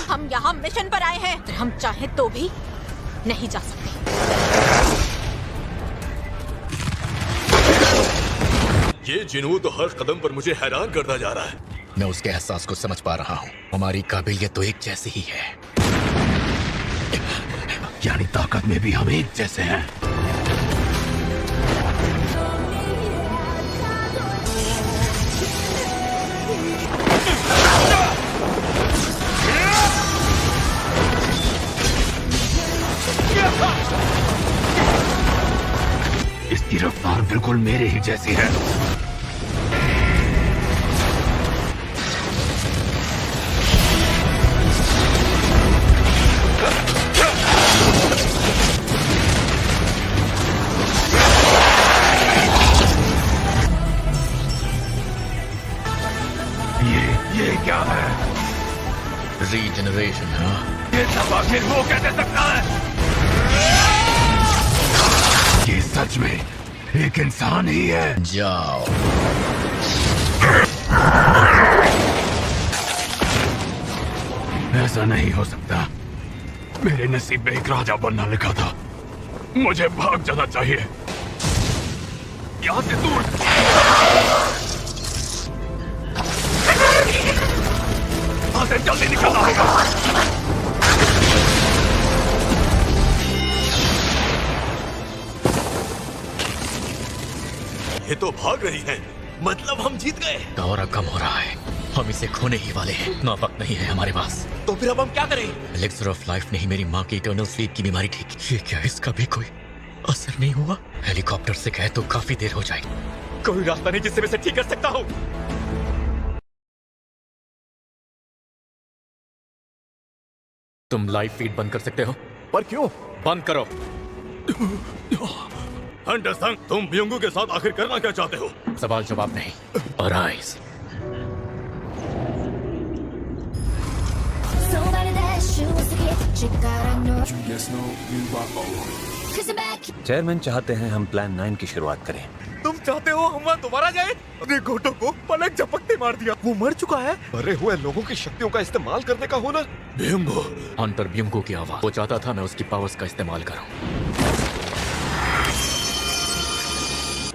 हम यहाँ मिशन पर आए हैं, अगर हम चाहें तो भी नहीं जा सकते। ये जिन्हू तो हर कदम पर मुझे हैरान करता जा रहा है। मैं उसके एहसास को समझ पा रहा हूँ। हमारी काबिलियत तो एक जैसी ही है, यानी ताकत में भी हम एक जैसे हैं। इसकी रफ्तार बिल्कुल मेरे ही जैसी है। ये क्या है? रीजनरेशन। हाँ, ये सब आखिर वो कैसे सकता है? ये सच में एक इंसान ही है। जाओ। ऐसा नहीं हो सकता। मेरे नसीब में एक राजा बनना लिखा था। मुझे भाग जाना चाहिए यहाँ से दूर। यहाँ से जल्दी निकलना होगा। ये तो भाग रही हैं। मतलब हम जीत गए। दौरा कम हो रहा है, हम इसे खोने ही वाले हैं। ना वक्त नहीं है हमारे पास। तो फिर अब हम क्या करें? एलिक्सर ऑफ लाइफ ने ही मेरी माँ की इटर्नल स्लीप की बीमारी ठीक। ये क्या इसका भी कोई असर नहीं हुआ? हेलीकॉप्टर से कहे तो काफी देर हो जाएगी। कोई रास्ता नहीं जिससे मैं इसे ठीक कर सकता हूँ। तुम लाइव फीड बंद कर सकते हो? पर क्यों? बंद करो। हंटर संग, तुम ब्योंगू के साथ आखिर करना क्या चाहते हो? सवाल जवाब नहीं। अराइज। चेयरमैन चाहते हैं हम प्लान 9 की शुरुआत करें। तुम चाहते हो हम वहाँ दोबारा जाएं? अपने घोटों को पलक झपकते मार दिया। वो मर चुका है। मरे हुए लोगों की शक्तियों का इस्तेमाल करने का हुनर। ब्योंगू। हंटर ब्योंगू की आवाज। वो चाहता था मैं उसकी पावर्स का इस्तेमाल करूं।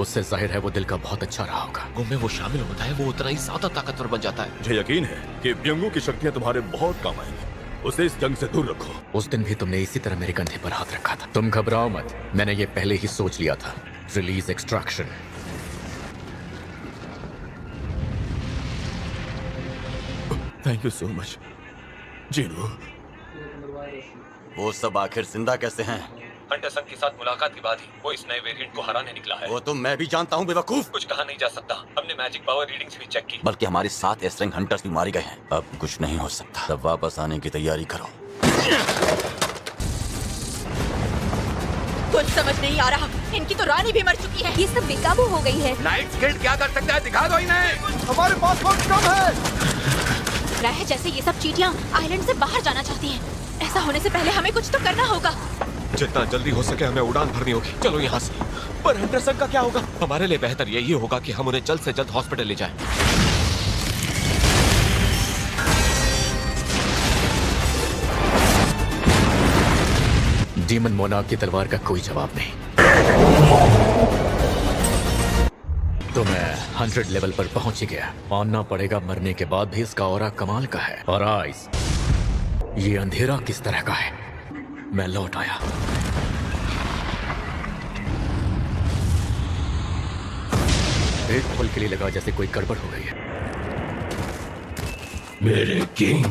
उससे जाहिर है वो दिल का बहुत अच्छा रहा होगा। गुम में वो शामिल होता है, वो उतना ही ज्यादा ताकतवर बन जाता है। मुझे यकीन है कि ब्योंगू की शक्तियाँ तुम्हारे बहुत काम आएंगी। उसे इस जंग से दूर रखो। उस दिन भी तुमने इसी तरह मेरे कंधे पर हाथ रखा था। तुम घबराओ मत, मैंने ये पहले ही सोच लिया था। Release extraction. Thank you so much जिन्हू। वो सब आखिर जिंदा कैसे हैं? हंटर संग के साथ मुलाकात के बाद ही वो इस नए वेरिएंट को हराने निकला है। वो तो मैं भी जानता हूँ बेवकूफ। कुछ कहा नहीं जा सकता। हमने मैजिक पावर रीडिंग्स भी चेक की। बल्कि हमारे 7 एस रैंक हंटर्स भी मारे गए हैं। अब कुछ नहीं हो सकता। तब वापस आने की तैयारी करो। कुछ समझ नहीं आ रहा। इनकी तो रानी भी मर चुकी है। ये सब बेकाबू हो गई है। नाइट्स गिल्ड क्या कर सकता है दिखा दो इन्हें। हमारे पास वक्त कम है। रहा है जैसे ये सब चींटियां आइलैंड से बाहर जाना चाहती हैं। ऐसा होने से पहले हमें कुछ तो करना होगा। जितना जल्दी हो सके हमें उड़ान भरनी होगी। चलो यहाँ से। पर हंटर संग का क्या होगा? हमारे लिए बेहतर यही होगा कि हम उन्हें जल्द से जल्द हॉस्पिटल ले जाएं। डीमन मोनार्क की तलवार का कोई जवाब नहीं। तो मैं 100 लेवल पर पहुंच ही गया। मानना पड़ेगा मरने के बाद भी इसका ऑरा कमाल का है। और आइस, ये अंधेरा किस तरह का है? मैं लौट आया। एक पल के लिए लगा जैसे कोई गड़बड़ हो गई है। मेरे किंग।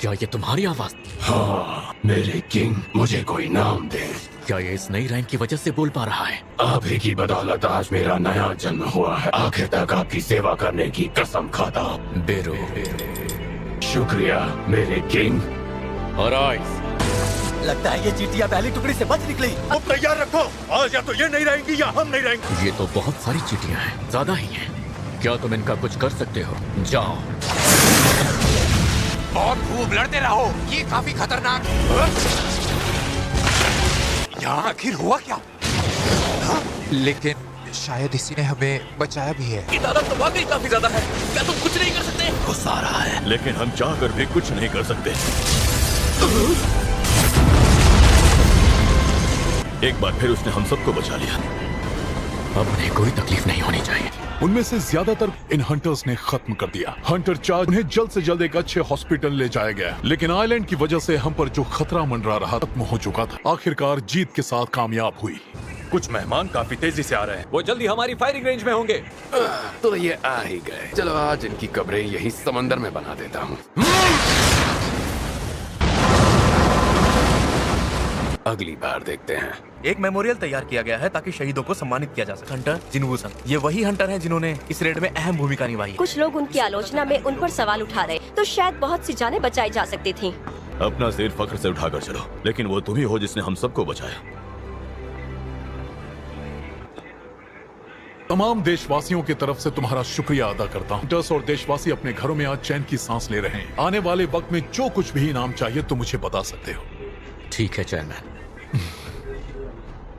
क्या ये तुम्हारी आवाज? हाँ, मेरे किंग। मुझे कोई नाम दे। क्या ये इस नई रैंक की वजह से बोल पा रहा है? आप ही की बदौलत आज मेरा नया जन्म हुआ है। आखिर तक आपकी सेवा करने की कसम खाता हूँ। बेरो। शुक्रिया मेरे किंग। और आइस, लगता है ये चींटियां पहली टुकड़ी से बच निकली। अब तैयार रखो। आज या तो ये नहीं रहेंगी या हम नहीं रहेंगे। ये तो बहुत सारी चींटियां हैं, ज्यादा ही हैं। क्या तुम इनका कुछ कर सकते हो? जाओ। बहुत खूब लड़ते रहो। ये काफी खतरनाक है। यहाँ आखिर हुआ क्या? लेकिन शायद इसी ने हमें बचाया भी है। ये तादाद तो वाकई काफी ज्यादा है। क्या तुम कुछ नहीं कर सकते? गुस्सा आ रहा है, लेकिन हम चाह कर भी कुछ नहीं कर सकते। एक बार फिर उसने हम सबको बचा लिया। अब उन्हें कोई तकलीफ नहीं होनी चाहिए। उनमें से ज्यादातर इन हंटर्स ने खत्म कर दिया। हंटर चार्ज उन्हें जल्द से जल्द एक अच्छे हॉस्पिटल ले जाया गया, लेकिन आइलैंड की वजह से हम पर जो खतरा मंडरा रहा खत्म हो चुका था। आखिरकार जीत के साथ कामयाब हुई। कुछ मेहमान काफी तेजी से आ रहे हैं। वो जल्दी हमारी फायरिंग रेंज में होंगे। तो ये आ ही गए। चलो आज इनकी कब्रें यही समंदर में बना देता हूँ। अगली बार देखते हैं। एक मेमोरियल तैयार किया गया है ताकि शहीदों को सम्मानित किया जा सके। हंटर जिन्वू संग, ये वही हंटर हैं जिन्होंने इस रेड में अहम भूमिका निभाई है। कुछ लोग उनकी आलोचना में उन पर सवाल उठा रहे, तो शायद बहुत सी जानें बचाई जा सकती थीं। अपना सिर फख्र से उठाकर चलो, लेकिन वो तुम ही हो जिसने हम सबको बचाया। तमाम देशवासियों की तरफ से तुम्हारा शुक्रिया अदा करता हूँ। हंटर्स और देशवासी अपने घरों में आज चैन की सांस ले रहे हैं। आने वाले वक्त में जो कुछ भी इनाम चाहिए तो मुझे बता सकते हो। ठीक है चेयरमैन।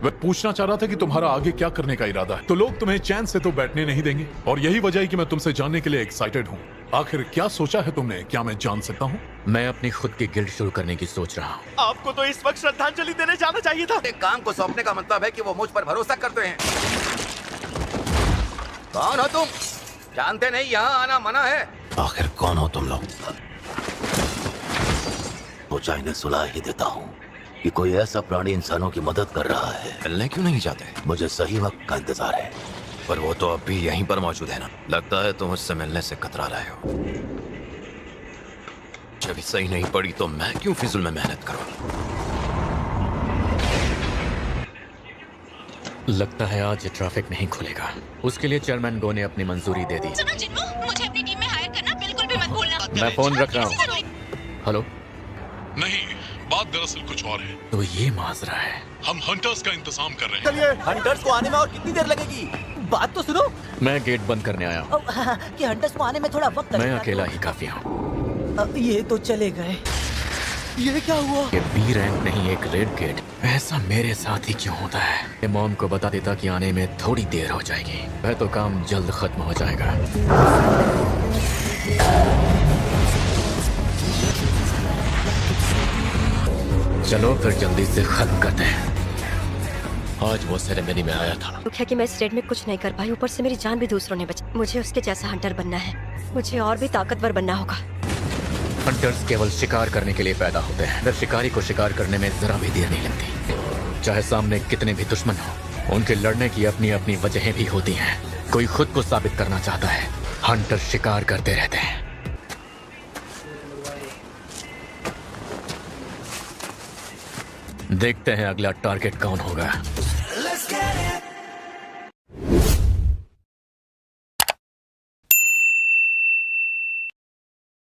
मैं पूछना चाह रहा था कि तुम्हारा आगे क्या करने का इरादा है। तो लोग तुम्हें चैन से तो बैठने नहीं देंगे, और यही वजह है कि मैं तुमसे जानने के लिए एक्साइटेड हूँ। आखिर क्या सोचा है तुमने, क्या मैं जान सकता हूँ? मैं अपनी खुद की गिल्ड शुरू करने की सोच रहा हूँ। आपको तो इस वक्त श्रद्धांजलि देने जाना चाहिए था। एक काम को सौंपने का मतलब है कि वो मुझ पर भरोसा करते हैं। कौन हो तुम? जानते नहीं यहाँ आना मना है। आखिर कौन हो तुम लोग? सोचा इन्हें सुला ही देता हूँ कि कोई ऐसा प्राणी इंसानों की मदद कर रहा है। मिलने क्यों नहीं जाते? मुझे सही वक्त का इंतजार है। पर वो तो अब भी यहीं पर मौजूद है ना। लगता है तुम उससे मिलने से कतरा रहे हो। जब सही नहीं पड़ी तो मैं क्यों फिजूल में मेहनत करूं? लगता है आज ये ट्रैफिक नहीं खुलेगा। उसके लिए चेयरमैन गो ने अपनी मंजूरी दे दी। सुनो जिन्नू, मुझे अपनी टीम में हायर करना बिल्कुल भी मत भूलना। मैं फोन रख रहा हूँ। हेलो। नहीं, बात दरअसल कुछ और है। तो ये माजरा है। हम हंटर्स का इंतजाम कर रहे हैं। चलिए, हंटर्स को आने में और कितनी देर लगेगी? बात तो सुनो। मैं गेट बंद करने आया हूँ। कि हंटर्स को आने में थोड़ा वक्त लगेगा। मैं अकेला ही काफी हूँ। ये तो चले गए। ये क्या हुआ? ये बी रैंक नहीं, एक रेड गेट। ऐसा मेरे साथ ही क्यों होता है? मॉम को बता देता कि आने में थोड़ी देर हो जाएगी। वह तो काम जल्द खत्म हो जाएगा। चलो फिर जल्दी से खत्म करते हैं। आज वो सेरेमनी में आया था। दुख है कि मैं इस रेड में कुछ नहीं कर पाई, ऊपर से मेरी जान भी दूसरों ने बचाई। मुझे उसके जैसा हंटर बनना है। मुझे और भी ताकतवर बनना होगा। हंटर्स केवल शिकार करने के लिए पैदा होते हैं। फिर शिकारी को शिकार करने में जरा भी देर नहीं लगती। चाहे सामने कितने भी दुश्मन हो, उनके लड़ने की अपनी अपनी वजहें भी होती हैं। कोई खुद को साबित करना चाहता है, हंटर शिकार करते रहते हैं। देखते हैं अगला टारगेट कौन होगा।